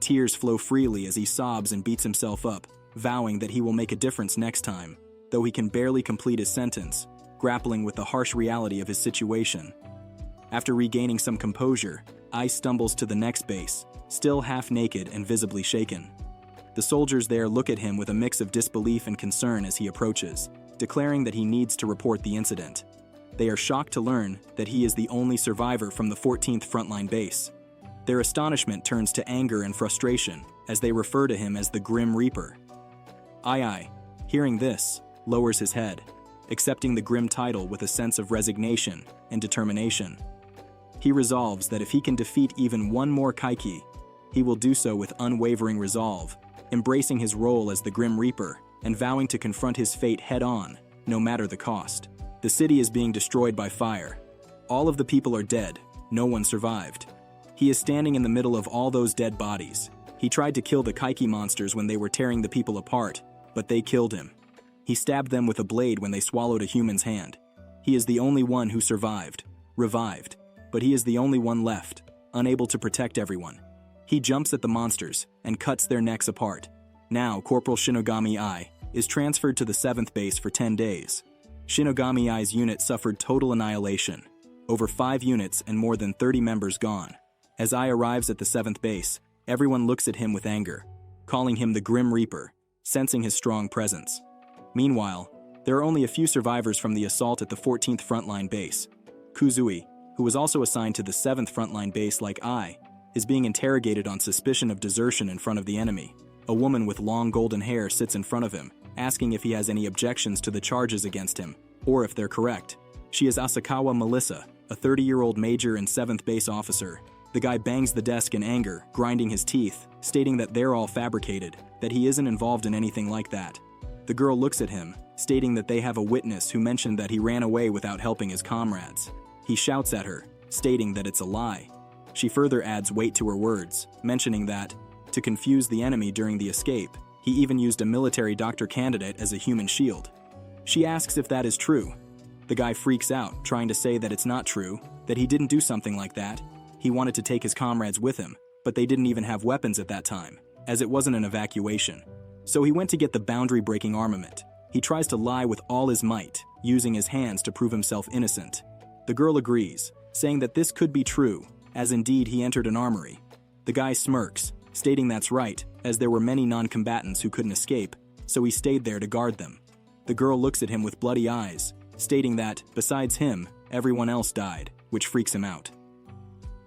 Tears flow freely as he sobs and beats himself up, vowing that he will make a difference next time, though he can barely complete his sentence, grappling with the harsh reality of his situation. After regaining some composure, Ai stumbles to the next base, still half-naked and visibly shaken. The soldiers there look at him with a mix of disbelief and concern as he approaches, declaring that he needs to report the incident. They are shocked to learn that he is the only survivor from the 14th Frontline Base. Their astonishment turns to anger and frustration as they refer to him as the Grim Reaper. Ai, hearing this, lowers his head, accepting the grim title with a sense of resignation and determination. He resolves that if he can defeat even one more Kaiki, he will do so with unwavering resolve, embracing his role as the Grim Reaper and vowing to confront his fate head-on, no matter the cost. The city is being destroyed by fire. All of the people are dead, no one survived. He is standing in the middle of all those dead bodies. He tried to kill the Kaiki monsters when they were tearing the people apart, but they killed him. He stabbed them with a blade when they swallowed a human's hand. He is the only one who survived, revived, but he is the only one left, unable to protect everyone. He jumps at the monsters and cuts their necks apart. Now, Corporal Shinogami Ai is transferred to the 7th base for 10 days. Shinogami Ai's unit suffered total annihilation. Over 5 units and more than 30 members gone. As Ai arrives at the 7th base, everyone looks at him with anger, calling him the Grim Reaper, sensing his strong presence. Meanwhile, there are only a few survivors from the assault at the 14th frontline base. Kuzui, who was also assigned to the 7th frontline base like Ai, is being interrogated on suspicion of desertion in front of the enemy. A woman with long golden hair sits in front of him, asking if he has any objections to the charges against him, or if they're correct. She is Asakawa Melissa, a 30-year-old major and 7th base officer. The guy bangs the desk in anger, grinding his teeth, stating that they're all fabricated, that he isn't involved in anything like that. The girl looks at him, stating that they have a witness who mentioned that he ran away without helping his comrades. He shouts at her, stating that it's a lie. She further adds weight to her words, mentioning that, to confuse the enemy during the escape, he even used a military doctor candidate as a human shield. She asks if that is true. The guy freaks out, trying to say that it's not true, that he didn't do something like that. He wanted to take his comrades with him, but they didn't even have weapons at that time, as it wasn't an evacuation. So he went to get the boundary-breaking armament. He tries to lie with all his might, using his hands to prove himself innocent. The girl agrees, saying that this could be true, as indeed he entered an armory. The guy smirks, stating that's right, as there were many non-combatants who couldn't escape, so he stayed there to guard them. The girl looks at him with bloody eyes, stating that, besides him, everyone else died, which freaks him out.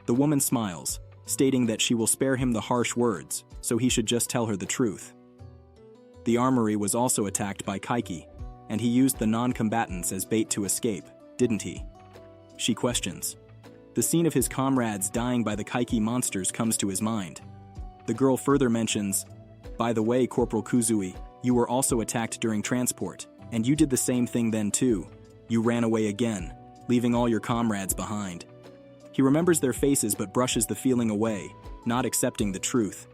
The woman smiles, stating that she will spare him the harsh words, so he should just tell her the truth. The armory was also attacked by Kaiki, and he used the non-combatants as bait to escape, didn't he? She questions. The scene of his comrades dying by the Kaiki monsters comes to his mind. The girl further mentions, by the way, Corporal Kuzui, you were also attacked during transport, and you did the same thing then too. You ran away again, leaving all your comrades behind. He remembers their faces but brushes the feeling away, not accepting the truth.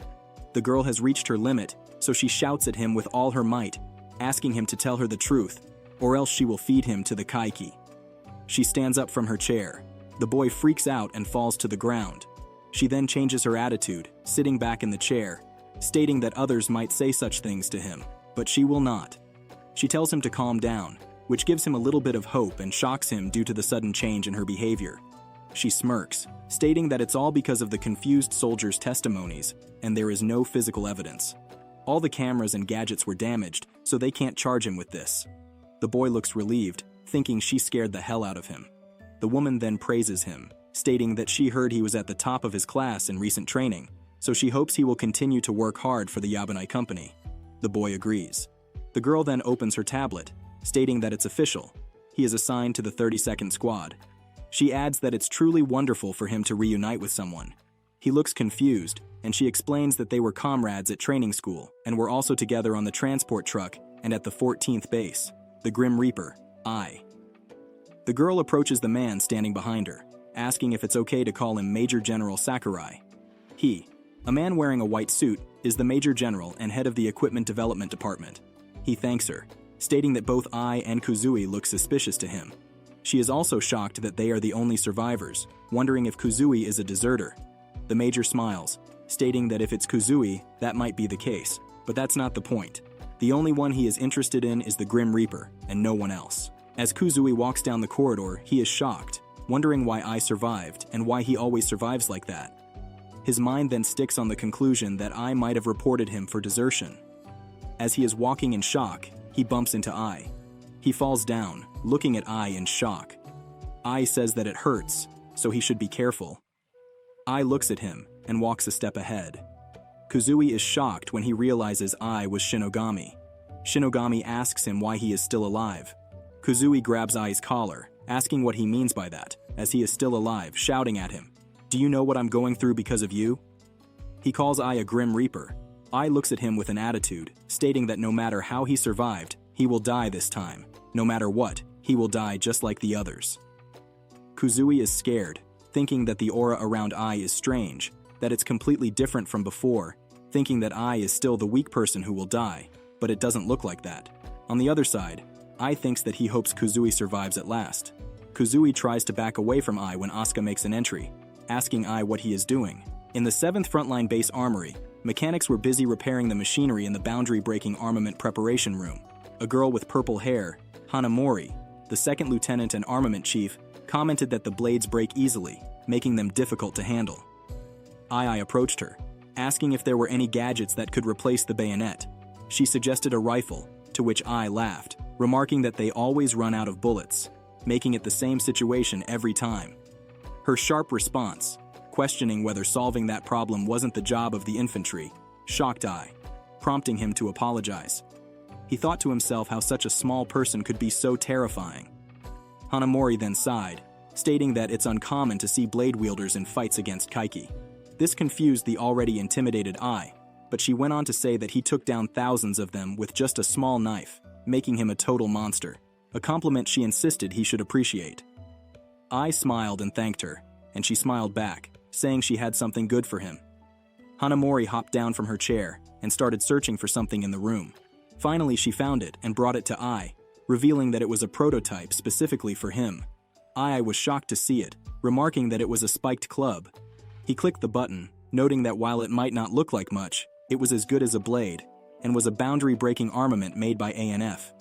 The girl has reached her limit, so she shouts at him with all her might, asking him to tell her the truth, or else she will feed him to the Kaiki. She stands up from her chair. The boy freaks out and falls to the ground. She then changes her attitude, sitting back in the chair, stating that others might say such things to him, but she will not. She tells him to calm down, which gives him a little bit of hope and shocks him due to the sudden change in her behavior. She smirks, stating that it's all because of the confused soldiers' testimonies, and there is no physical evidence. All the cameras and gadgets were damaged, so they can't charge him with this. The boy looks relieved, thinking she scared the hell out of him. The woman then praises him, stating that she heard he was at the top of his class in recent training, so she hopes he will continue to work hard for the Yabanai company. The boy agrees. The girl then opens her tablet, stating that it's official. He is assigned to the 32nd Squad. She adds that it's truly wonderful for him to reunite with someone. He looks confused, and she explains that they were comrades at training school and were also together on the transport truck and at the 14th base, the Grim Reaper, Ai. The girl approaches the man standing behind her, asking if it's okay to call him Major General Sakurai. He, a man wearing a white suit, is the Major General and head of the Equipment Development Department. He thanks her, stating that both Ai and Kuzui look suspicious to him. She is also shocked that they are the only survivors, wondering if Kuzui is a deserter. The Major smiles, stating that if it's Kuzui, that might be the case, but that's not the point. The only one he is interested in is the Grim Reaper, and no one else. As Kuzui walks down the corridor, he is shocked, wondering why Ai survived and why he always survives like that. His mind then sticks on the conclusion that Ai might have reported him for desertion. As he is walking in shock, he bumps into Ai. He falls down, looking at Ai in shock. Ai says that it hurts, so he should be careful. Ai looks at him and walks a step ahead. Kuzui is shocked when he realizes Ai was Shinogami. Shinogami asks him why he is still alive. Kuzui grabs Ai's collar, asking what he means by that, as he is still alive, shouting at him, "Do you know what I'm going through because of you?" He calls Ai a Grim Reaper. Ai looks at him with an attitude, stating that no matter how he survived, he will die this time. No matter what, he will die just like the others. Kuzui is scared, thinking that the aura around Ai is strange, that it's completely different from before, thinking that Ai is still the weak person who will die, but it doesn't look like that. On the other side, Ai thinks that he hopes Kuzui survives at last. Kuzui tries to back away from Ai when Asuka makes an entry, asking Ai what he is doing. In the 7th Frontline Base Armory, mechanics were busy repairing the machinery in the boundary-breaking armament preparation room. A girl with purple hair, Hanamori, the 2nd Lieutenant and Armament Chief, commented that the blades break easily, making them difficult to handle. Ai approached her, asking if there were any gadgets that could replace the bayonet. She suggested a rifle, to which Ai laughed, remarking that they always run out of bullets, making it the same situation every time. Her sharp response, questioning whether solving that problem wasn't the job of the infantry, shocked Ai, prompting him to apologize. He thought to himself how such a small person could be so terrifying. Hanamori then sighed, stating that it's uncommon to see blade wielders in fights against Kaiki. This confused the already intimidated Ai, but she went on to say that he took down thousands of them with just a small knife, making him a total monster, a compliment she insisted he should appreciate. Ai smiled and thanked her, and she smiled back, saying she had something good for him. Hanamori hopped down from her chair and started searching for something in the room. Finally, she found it and brought it to Ai, revealing that it was a prototype specifically for him. Ai was shocked to see it, remarking that it was a spiked club. He clicked the button, noting that while it might not look like much, it was as good as a blade, and was a boundary-breaking armament made by ANF.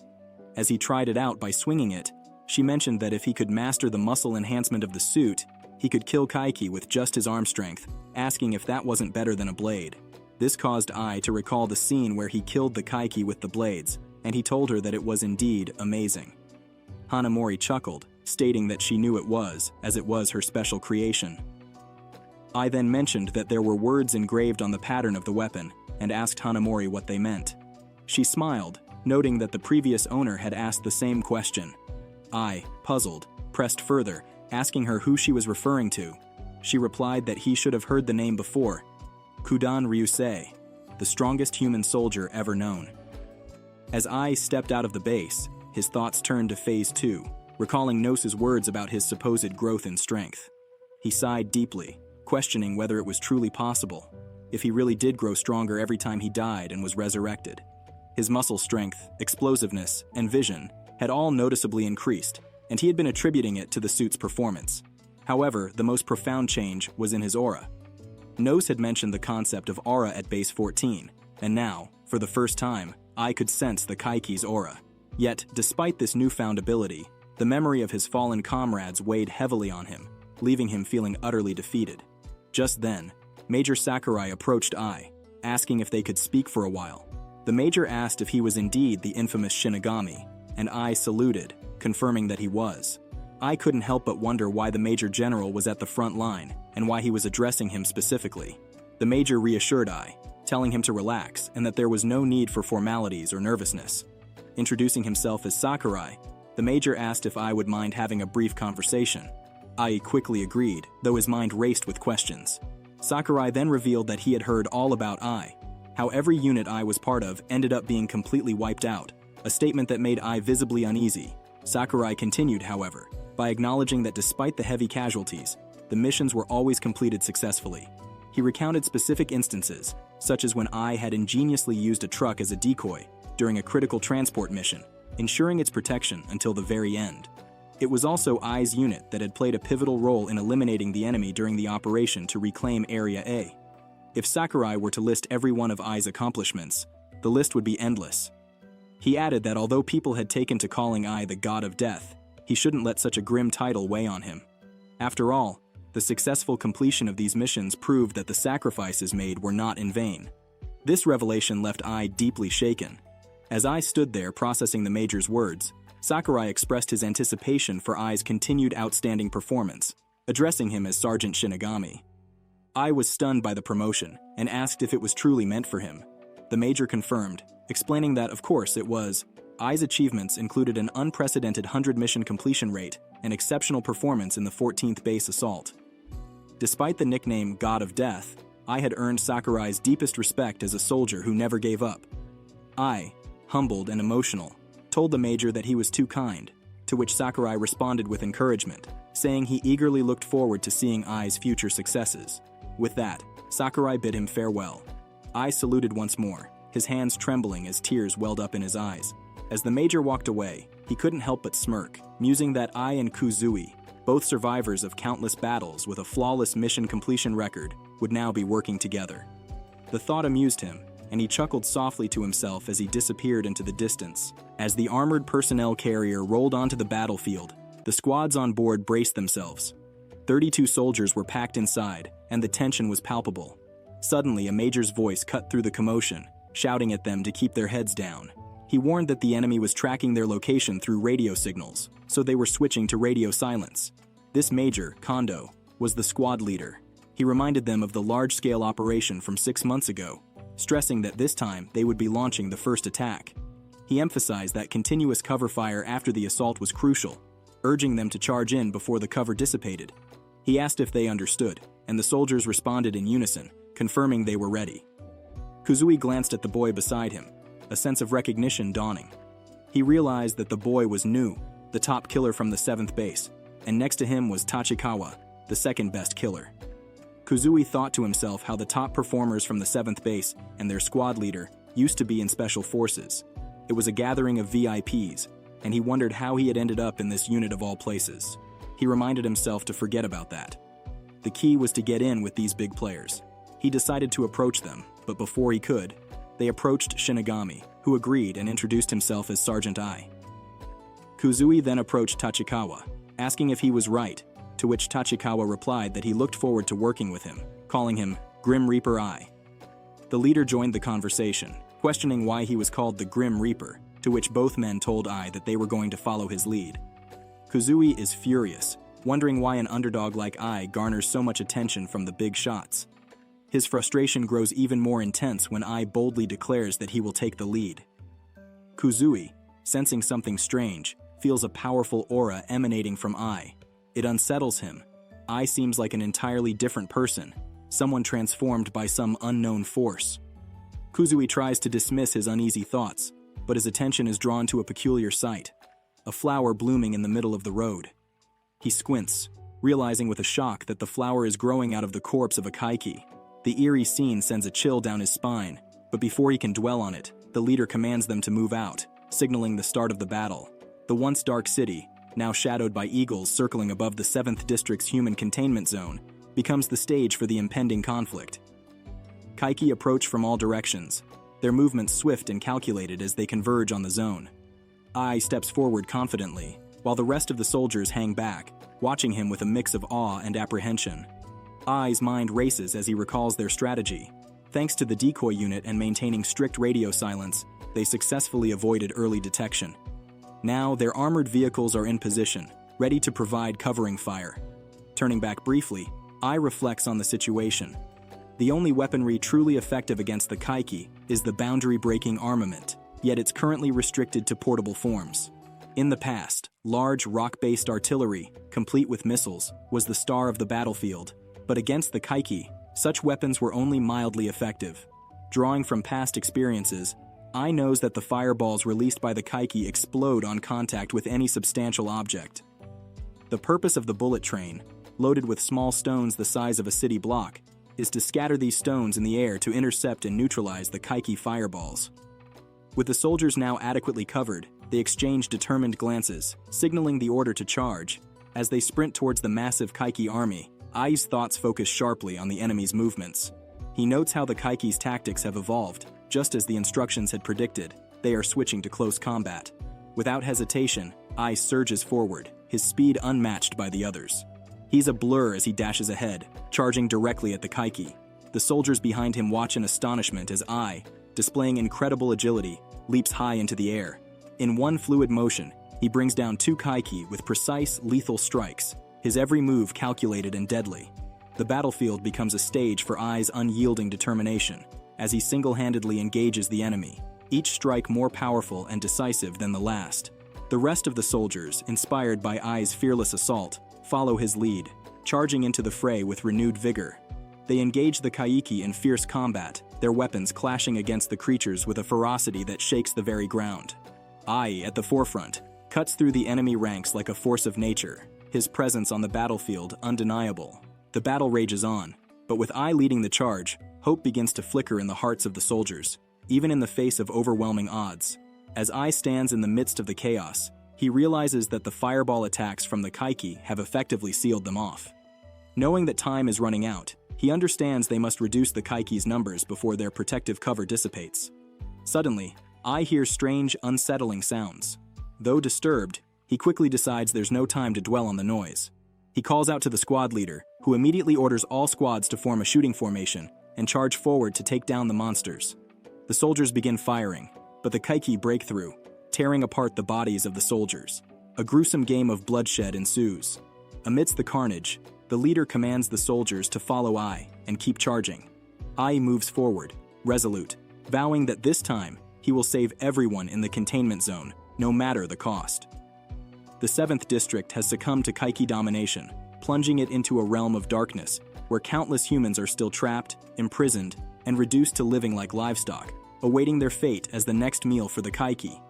As he tried it out by swinging it, she mentioned that if he could master the muscle enhancement of the suit, he could kill Kaiki with just his arm strength, asking if that wasn't better than a blade. This caused Ai to recall the scene where he killed the Kaiki with the blades, and he told her that it was indeed amazing. Hanamori chuckled, stating that she knew it was, as it was her special creation. Ai then mentioned that there were words engraved on the pattern of the weapon, and asked Hanamori what they meant. She smiled, noting that the previous owner had asked the same question. Ai, puzzled, pressed further, asking her who she was referring to. She replied that he should have heard the name before, Kudan Ryusei, the strongest human soldier ever known. As Ai stepped out of the base, his thoughts turned to Phase 2, recalling Nose's words about his supposed growth in strength. He sighed deeply, questioning whether it was truly possible, if he really did grow stronger every time he died and was resurrected. His muscle strength, explosiveness, and vision had all noticeably increased, and he had been attributing it to the suit's performance. However, the most profound change was in his aura. Nose had mentioned the concept of aura at Base 14, and now, for the first time, Ai could sense the Kaiki's aura. Yet, despite this newfound ability, the memory of his fallen comrades weighed heavily on him, leaving him feeling utterly defeated. Just then, Major Sakurai approached Ai, asking if they could speak for a while. The Major asked if he was indeed the infamous Shinigami, and Ai saluted, confirming that he was. Ai couldn't help but wonder why the Major General was at the front line, and why he was addressing him specifically. The Major reassured Ai, telling him to relax and that there was no need for formalities or nervousness. Introducing himself as Sakurai, the Major asked if Ai would mind having a brief conversation. Ai quickly agreed, though his mind raced with questions. Sakurai then revealed that he had heard all about Ai, how every unit Ai was part of ended up being completely wiped out, a statement that made Ai visibly uneasy. Sakurai continued, however, by acknowledging that despite the heavy casualties, the missions were always completed successfully. He recounted specific instances, such as when Ai had ingeniously used a truck as a decoy during a critical transport mission, ensuring its protection until the very end. It was also Ai's unit that had played a pivotal role in eliminating the enemy during the operation to reclaim Area A. If Sakurai were to list every one of Ai's accomplishments, the list would be endless. He added that although people had taken to calling Ai the God of Death, he shouldn't let such a grim title weigh on him. After all, the successful completion of these missions proved that the sacrifices made were not in vain. This revelation left Ai deeply shaken. As Ai stood there processing the Major's words, Sakurai expressed his anticipation for Ai's continued outstanding performance, addressing him as Sergeant Shinigami. Ai was stunned by the promotion and asked if it was truly meant for him. The Major confirmed, explaining that, of course, it was. Ai's achievements included an unprecedented 100-mission completion rate and exceptional performance in the 14th Base Assault. Despite the nickname God of Death, Ai had earned Sakurai's deepest respect as a soldier who never gave up. Ai, humbled and emotional, told the Major that he was too kind, to which Sakurai responded with encouragement, saying he eagerly looked forward to seeing Ai's future successes. With that, Sakurai bid him farewell. Ai saluted once more, his hands trembling as tears welled up in his eyes. As the major walked away, he couldn't help but smirk, musing that Ai and Kuzui, both survivors of countless battles with a flawless mission completion record, would now be working together. The thought amused him, and he chuckled softly to himself as he disappeared into the distance. As the armored personnel carrier rolled onto the battlefield, the squads on board braced themselves. 32 soldiers were packed inside, and the tension was palpable. Suddenly, a major's voice cut through the commotion, shouting at them to keep their heads down. He warned that the enemy was tracking their location through radio signals, so they were switching to radio silence. This major, Kondo, was the squad leader. He reminded them of the large-scale operation from 6 months ago, stressing that this time they would be launching the first attack. He emphasized that continuous cover fire after the assault was crucial, urging them to charge in before the cover dissipated. He asked if they understood, and the soldiers responded in unison, confirming they were ready. Kuzui glanced at the boy beside him, a sense of recognition dawning. He realized that the boy was Nu, the top killer from the 7th base, and next to him was Tachikawa, the second-best killer. Kuzui thought to himself how the top performers from the 7th base and their squad leader used to be in special forces. It was a gathering of VIPs, and he wondered how he had ended up in this unit of all places. He reminded himself to forget about that. The key was to get in with these big players. He decided to approach them, but before he could, they approached Shinigami, who agreed and introduced himself as Sergeant Ai. Kuzui then approached Tachikawa, asking if he was right, to which Tachikawa replied that he looked forward to working with him, calling him Grim Reaper Ai. The leader joined the conversation, questioning why he was called the Grim Reaper, to which both men told Ai that they were going to follow his lead. Kuzui is furious, wondering why an underdog like Ai garners so much attention from the big shots. His frustration grows even more intense when Ai boldly declares that he will take the lead. Kuzui, sensing something strange, feels a powerful aura emanating from Ai. It unsettles him. Ai seems like an entirely different person, someone transformed by some unknown force. Kuzui tries to dismiss his uneasy thoughts, but his attention is drawn to a peculiar sight, a flower blooming in the middle of the road. He squints, realizing with a shock that the flower is growing out of the corpse of a Kaiki. The eerie scene sends a chill down his spine, but before he can dwell on it, the leader commands them to move out, signaling the start of the battle. The once dark city, now shadowed by eagles circling above the 7th District's human containment zone, becomes the stage for the impending conflict. Kaiki approach from all directions, their movements swift and calculated as they converge on the zone. Ai steps forward confidently, while the rest of the soldiers hang back, watching him with a mix of awe and apprehension. Ai's mind races as he recalls their strategy. Thanks to the decoy unit and maintaining strict radio silence, they successfully avoided early detection. Now, their armored vehicles are in position, ready to provide covering fire. Turning back briefly, Ai reflects on the situation. The only weaponry truly effective against the Kaiki is the boundary-breaking armament, yet it's currently restricted to portable forms. In the past, large rock-based artillery, complete with missiles, was the star of the battlefield, but against the Kaiki, such weapons were only mildly effective. Drawing from past experiences, Ai knows that the fireballs released by the Kaiki explode on contact with any substantial object. The purpose of the bullet train, loaded with small stones the size of a city block, is to scatter these stones in the air to intercept and neutralize the Kaiki fireballs. With the soldiers now adequately covered, they exchange determined glances, signaling the order to charge. As they sprint towards the massive Kaiki army, Ai's thoughts focus sharply on the enemy's movements. He notes how the Kaiki's tactics have evolved. Just as the instructions had predicted, they are switching to close combat. Without hesitation, Ai surges forward, his speed unmatched by the others. He's a blur as he dashes ahead, charging directly at the Kaiki. The soldiers behind him watch in astonishment as Ai, displaying incredible agility, leaps high into the air. In one fluid motion, he brings down 2 Kaiki with precise, lethal strikes, his every move calculated and deadly. The battlefield becomes a stage for Ai's unyielding determination, as he single-handedly engages the enemy, each strike more powerful and decisive than the last. The rest of the soldiers, inspired by Ai's fearless assault, follow his lead, charging into the fray with renewed vigor. They engage the Kaiki in fierce combat, their weapons clashing against the creatures with a ferocity that shakes the very ground. Ai, at the forefront, cuts through the enemy ranks like a force of nature, his presence on the battlefield undeniable. The battle rages on, but with Ai leading the charge, hope begins to flicker in the hearts of the soldiers. even in the face of overwhelming odds. As Ai stands in the midst of the chaos, he realizes that the fireball attacks from the Kaiki have effectively sealed them off. Knowing that time is running out, he understands they must reduce the Kaiki's numbers before their protective cover dissipates. Suddenly, Ai hears strange, unsettling sounds. Though disturbed, he quickly decides there's no time to dwell on the noise. He calls out to the squad leader, who immediately orders all squads to form a shooting formation and charge forward to take down the monsters. The soldiers begin firing, but the Kaiki break through, tearing apart the bodies of the soldiers. A gruesome game of bloodshed ensues. Amidst the carnage, the leader commands the soldiers to follow Ai and keep charging. Ai moves forward, resolute, vowing that this time he will save everyone in the containment zone, no matter the cost. The 7th District has succumbed to Kaiki domination, plunging it into a realm of darkness where countless humans are still trapped, imprisoned, and reduced to living like livestock, awaiting their fate as the next meal for the Kaiki.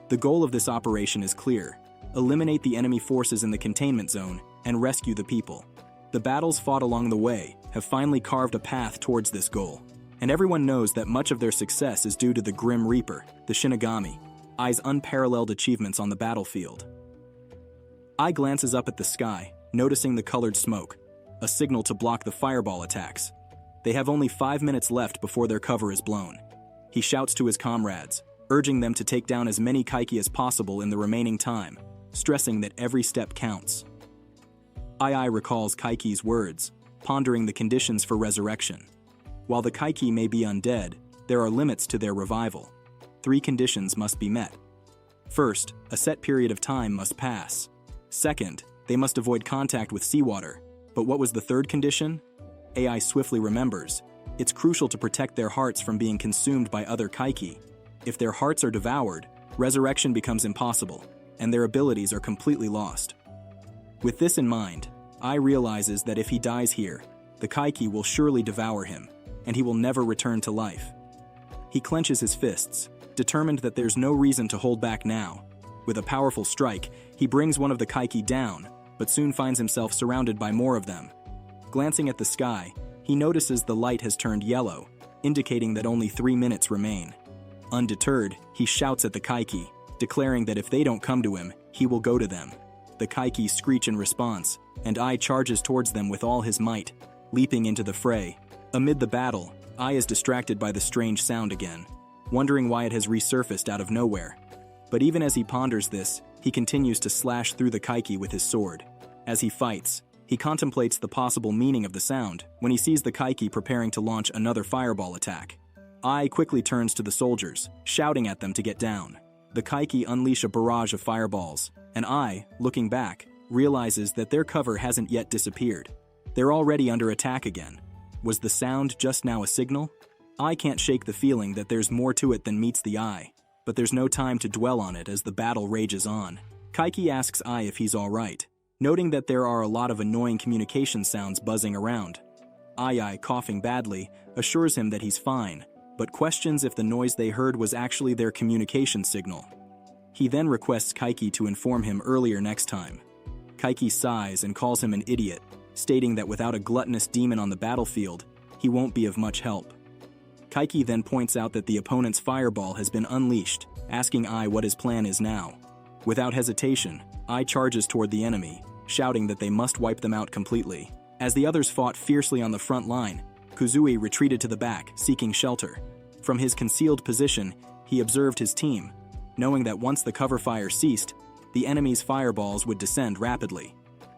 The goal of this operation is clear: eliminate the enemy forces in the containment zone and rescue the people. The battles fought along the way have finally carved a path towards this goal, and everyone knows that much of their success is due to the Grim Reaper, the Shinigami, Ai's unparalleled achievements on the battlefield. Ai glances up at the sky, noticing the colored smoke, a signal to block the fireball attacks. They have only 5 minutes left before their cover is blown. He shouts to his comrades, urging them to take down as many Kaiki as possible in the remaining time, stressing that every step counts. Ai recalls Kaiki's words, pondering the conditions for resurrection. While the Kaiki may be undead, there are limits to their revival. 3 conditions must be met. First, a set period of time must pass. Second, they must avoid contact with seawater. But what was the third condition? Ai swiftly remembers. It's crucial to protect their hearts from being consumed by other Kaiki. If their hearts are devoured, resurrection becomes impossible, and their abilities are completely lost. With this in mind, Ai realizes that if he dies here, the Kaiki will surely devour him, and he will never return to life. He clenches his fists, determined that there's no reason to hold back now. With a powerful strike, he brings one of the Kaiki down, but soon finds himself surrounded by more of them. Glancing at the sky, he notices the light has turned yellow, indicating that only 3 minutes remain. Undeterred, he shouts at the Kaiki, declaring that if they don't come to him, he will go to them. The Kaiki screech in response, and Ai charges towards them with all his might, leaping into the fray. Amid the battle, Ai is distracted by the strange sound again, wondering why it has resurfaced out of nowhere. But even as he ponders this, he continues to slash through the Kaiki with his sword. As he fights, he contemplates the possible meaning of the sound when he sees the Kaiki preparing to launch another fireball attack. Ai quickly turns to the soldiers, shouting at them to get down. The Kaiki unleash a barrage of fireballs, and Ai, looking back, realizes that their cover hasn't yet disappeared. They're already under attack again. Was the sound just now a signal? Ai can't shake the feeling that there's more to it than meets the eye, but there's no time to dwell on it as the battle rages on. Kaiki asks Ai if he's alright, noting that there are a lot of annoying communication sounds buzzing around. Ai, coughing badly, assures him that he's fine, but questions if the noise they heard was actually their communication signal. He then requests Kaiki to inform him earlier next time. Kaiki sighs and calls him an idiot, stating that without a gluttonous demon on the battlefield, he won't be of much help. Kaiki then points out that the opponent's fireball has been unleashed, asking Ai what his plan is now. Without hesitation, Ai charges toward the enemy, shouting that they must wipe them out completely. As the others fought fiercely on the front line, Kuzui retreated to the back, seeking shelter. From his concealed position, he observed his team, knowing that once the cover fire ceased, the enemy's fireballs would descend rapidly.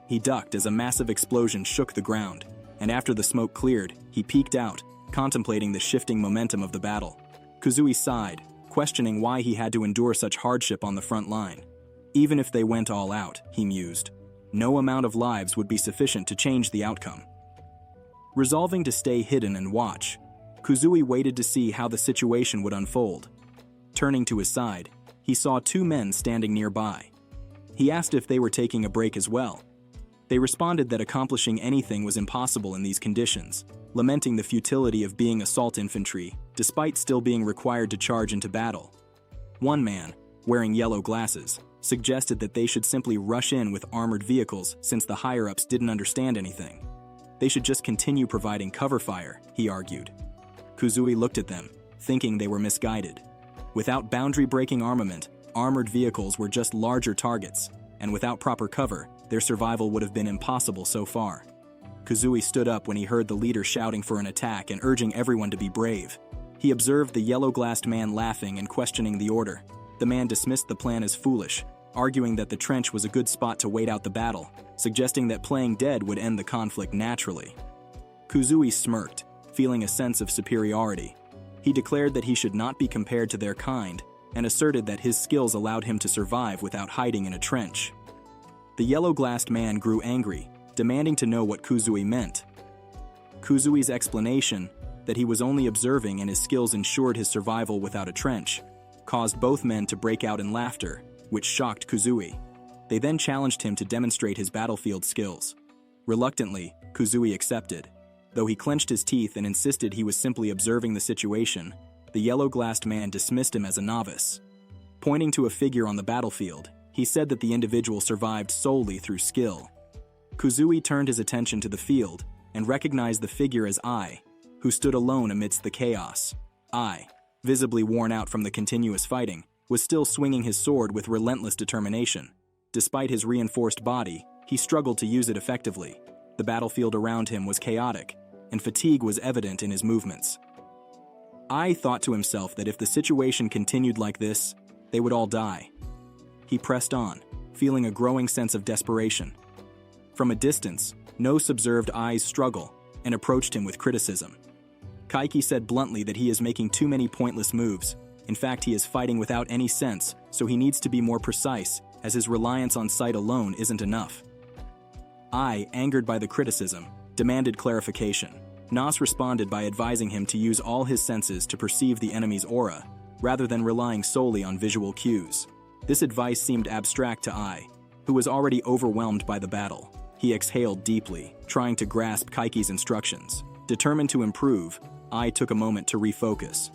He ducked as a massive explosion shook the ground, and after the smoke cleared, he peeked out, contemplating the shifting momentum of the battle. Kuzui sighed, questioning why he had to endure such hardship on the front line. Even if they went all out, he mused, no amount of lives would be sufficient to change the outcome. Resolving to stay hidden and watch, Kuzui waited to see how the situation would unfold. Turning to his side, he saw 2 men standing nearby. He asked if they were taking a break as well. They responded that accomplishing anything was impossible in these conditions, lamenting the futility of being assault infantry, despite still being required to charge into battle. One man, wearing yellow glasses, suggested that they should simply rush in with armored vehicles since the higher-ups didn't understand anything. They should just continue providing cover fire, he argued. Kuzui looked at them, thinking they were misguided. Without boundary-breaking armament, armored vehicles were just larger targets, and without proper cover, their survival would have been impossible so far. Kuzui stood up when he heard the leader shouting for an attack and urging everyone to be brave. He observed the yellow-glassed man laughing and questioning the order. The man dismissed the plan as foolish, arguing that the trench was a good spot to wait out the battle, suggesting that playing dead would end the conflict naturally. Kuzui smirked, feeling a sense of superiority. He declared that he should not be compared to their kind, and asserted that his skills allowed him to survive without hiding in a trench. The yellow-glassed man grew angry, demanding to know what Kuzui meant. Kuzui's explanation, that he was only observing and his skills ensured his survival without a trench, caused both men to break out in laughter, which shocked Kuzui. They then challenged him to demonstrate his battlefield skills. Reluctantly, Kuzui accepted. Though he clenched his teeth and insisted he was simply observing the situation, the yellow-glassed man dismissed him as a novice. Pointing to a figure on the battlefield, he said that the individual survived solely through skill. Kuzui turned his attention to the field and recognized the figure as Ai, who stood alone amidst the chaos. Ai, visibly worn out from the continuous fighting, was still swinging his sword with relentless determination. Despite his reinforced body, he struggled to use it effectively. The battlefield around him was chaotic, and fatigue was evident in his movements. Ai thought to himself that if the situation continued like this, they would all die. He pressed on, feeling a growing sense of desperation. From a distance, Nos observed Ai's struggle and approached him with criticism. Kaiki said bluntly that he is making too many pointless moves. In fact, he is fighting without any sense, so he needs to be more precise, as his reliance on sight alone isn't enough. Ai, angered by the criticism, demanded clarification. Nos responded by advising him to use all his senses to perceive the enemy's aura, rather than relying solely on visual cues. This advice seemed abstract to Ai, who was already overwhelmed by the battle. He exhaled deeply, trying to grasp Kaiki's instructions. Determined to improve, Ai took a moment to refocus.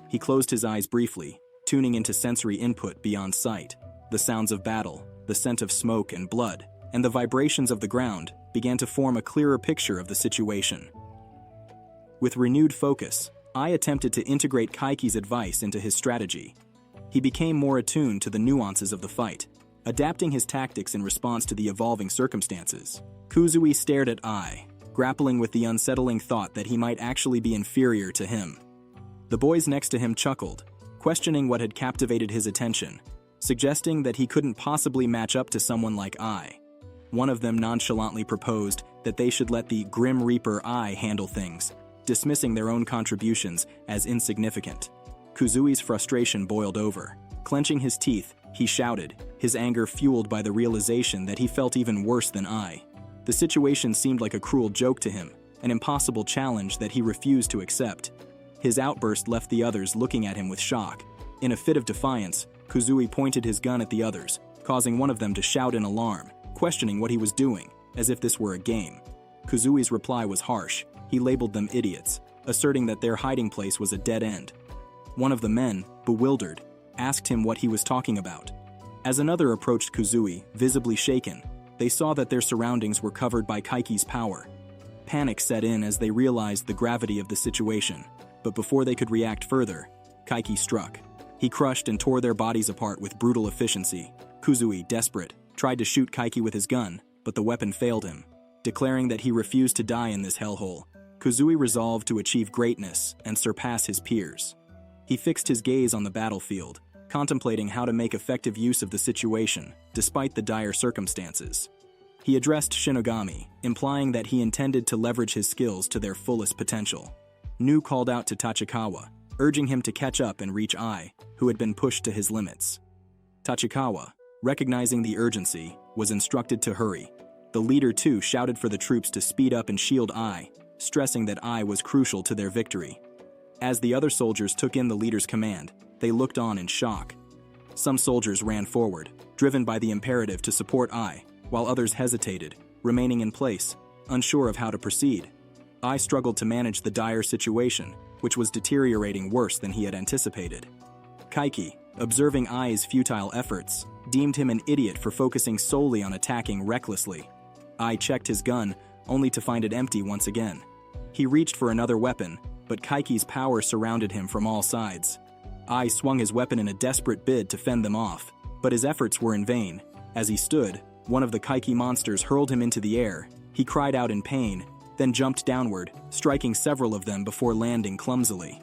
He closed his eyes briefly, tuning into sensory input beyond sight. The sounds of battle, the scent of smoke and blood, and the vibrations of the ground began to form a clearer picture of the situation. With renewed focus, Ai attempted to integrate Kaiki's advice into his strategy. He became more attuned to the nuances of the fight, adapting his tactics in response to the evolving circumstances. Kuzui stared at Ai, grappling with the unsettling thought that he might actually be inferior to him. The boys next to him chuckled, questioning what had captivated his attention, suggesting that he couldn't possibly match up to someone like Ai. One of them nonchalantly proposed that they should let the Grim Reaper Ai handle things, dismissing their own contributions as insignificant. Kuzui's frustration boiled over. Clenching his teeth, he shouted, his anger fueled by the realization that he felt even worse than Ai. The situation seemed like a cruel joke to him, an impossible challenge that he refused to accept. His outburst left the others looking at him with shock. In a fit of defiance, Kuzui pointed his gun at the others, causing one of them to shout in alarm, questioning what he was doing, as if this were a game. Kuzui's reply was harsh. He labeled them idiots, asserting that their hiding place was a dead end. One of the men, bewildered, asked him what he was talking about. As another approached Kuzui, visibly shaken, they saw that their surroundings were covered by Kaiki's power. Panic set in as they realized the gravity of the situation, but before they could react further, Kaiki struck. He crushed and tore their bodies apart with brutal efficiency. Kuzui, desperate, tried to shoot Kaiki with his gun, but the weapon failed him. Declaring that he refused to die in this hellhole, Kuzui resolved to achieve greatness and surpass his peers. He fixed his gaze on the battlefield, contemplating how to make effective use of the situation, despite the dire circumstances. He addressed Shinigami, implying that he intended to leverage his skills to their fullest potential. Nu called out to Tachikawa, urging him to catch up and reach Ai, who had been pushed to his limits. Tachikawa, recognizing the urgency, was instructed to hurry. The leader too shouted for the troops to speed up and shield Ai, stressing that Ai was crucial to their victory. As the other soldiers took in the leader's command, they looked on in shock. Some soldiers ran forward, driven by the imperative to support Ai, while others hesitated, remaining in place, unsure of how to proceed. Ai struggled to manage the dire situation, which was deteriorating worse than he had anticipated. Kaiki, observing Ai's futile efforts, deemed him an idiot for focusing solely on attacking recklessly. Ai checked his gun, only to find it empty once again. He reached for another weapon, but Kaiki's power surrounded him from all sides. Ai swung his weapon in a desperate bid to fend them off, but his efforts were in vain. As he stood, one of the Kaiki monsters hurled him into the air. He cried out in pain, then jumped downward, striking several of them before landing clumsily.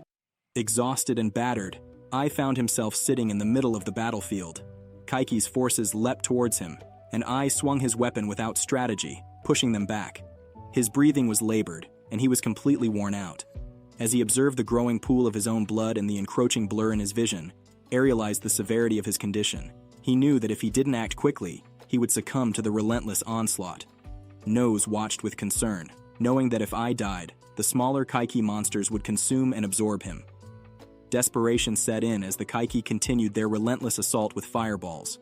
Exhausted and battered, Ai found himself sitting in the middle of the battlefield. Kaiki's forces leapt towards him, and Ai swung his weapon without strategy, pushing them back. His breathing was labored, and he was completely worn out. As he observed the growing pool of his own blood and the encroaching blur in his vision, Ai realized the severity of his condition. He knew that if he didn't act quickly, he would succumb to the relentless onslaught. Nose watched with concern, knowing that if Ai died, the smaller Kaiki monsters would consume and absorb him. Desperation set in as the Kaiki continued their relentless assault with fireballs.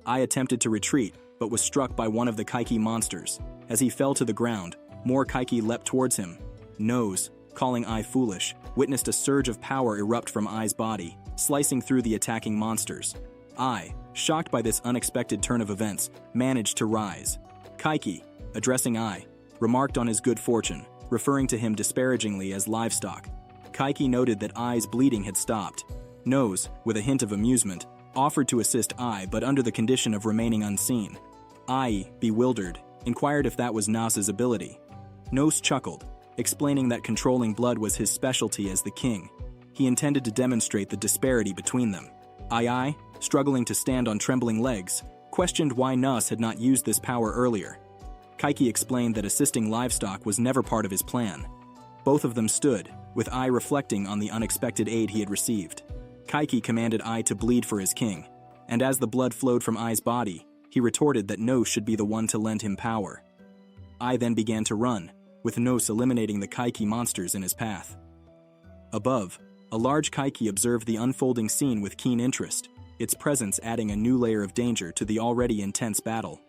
Ai attempted to retreat, but was struck by one of the Kaiki monsters. As he fell to the ground, more Kaiki leapt towards him. Nose, calling Ai foolish, witnessed a surge of power erupt from Ai's body, slicing through the attacking monsters. Ai, shocked by this unexpected turn of events, managed to rise. Kaiki, addressing Ai, remarked on his good fortune, referring to him disparagingly as livestock. Kaiki noted that Ai's bleeding had stopped. Nose, with a hint of amusement, offered to assist Ai but under the condition of remaining unseen. Ai, bewildered, inquired if that was Nas's ability. Nose chuckled, explaining that controlling blood was his specialty as the king. He intended to demonstrate the disparity between them. Ai, struggling to stand on trembling legs, questioned why Nas had not used this power earlier. Kaiki explained that assisting livestock was never part of his plan. Both of them stood, with Ai reflecting on the unexpected aid he had received. Kaiki commanded Ai to bleed for his king, and as the blood flowed from Ai's body, he retorted that Nos should be the one to lend him power. Ai then began to run, with Nos eliminating the Kaiki monsters in his path. Above, a large Kaiki observed the unfolding scene with keen interest, its presence adding a new layer of danger to the already intense battle.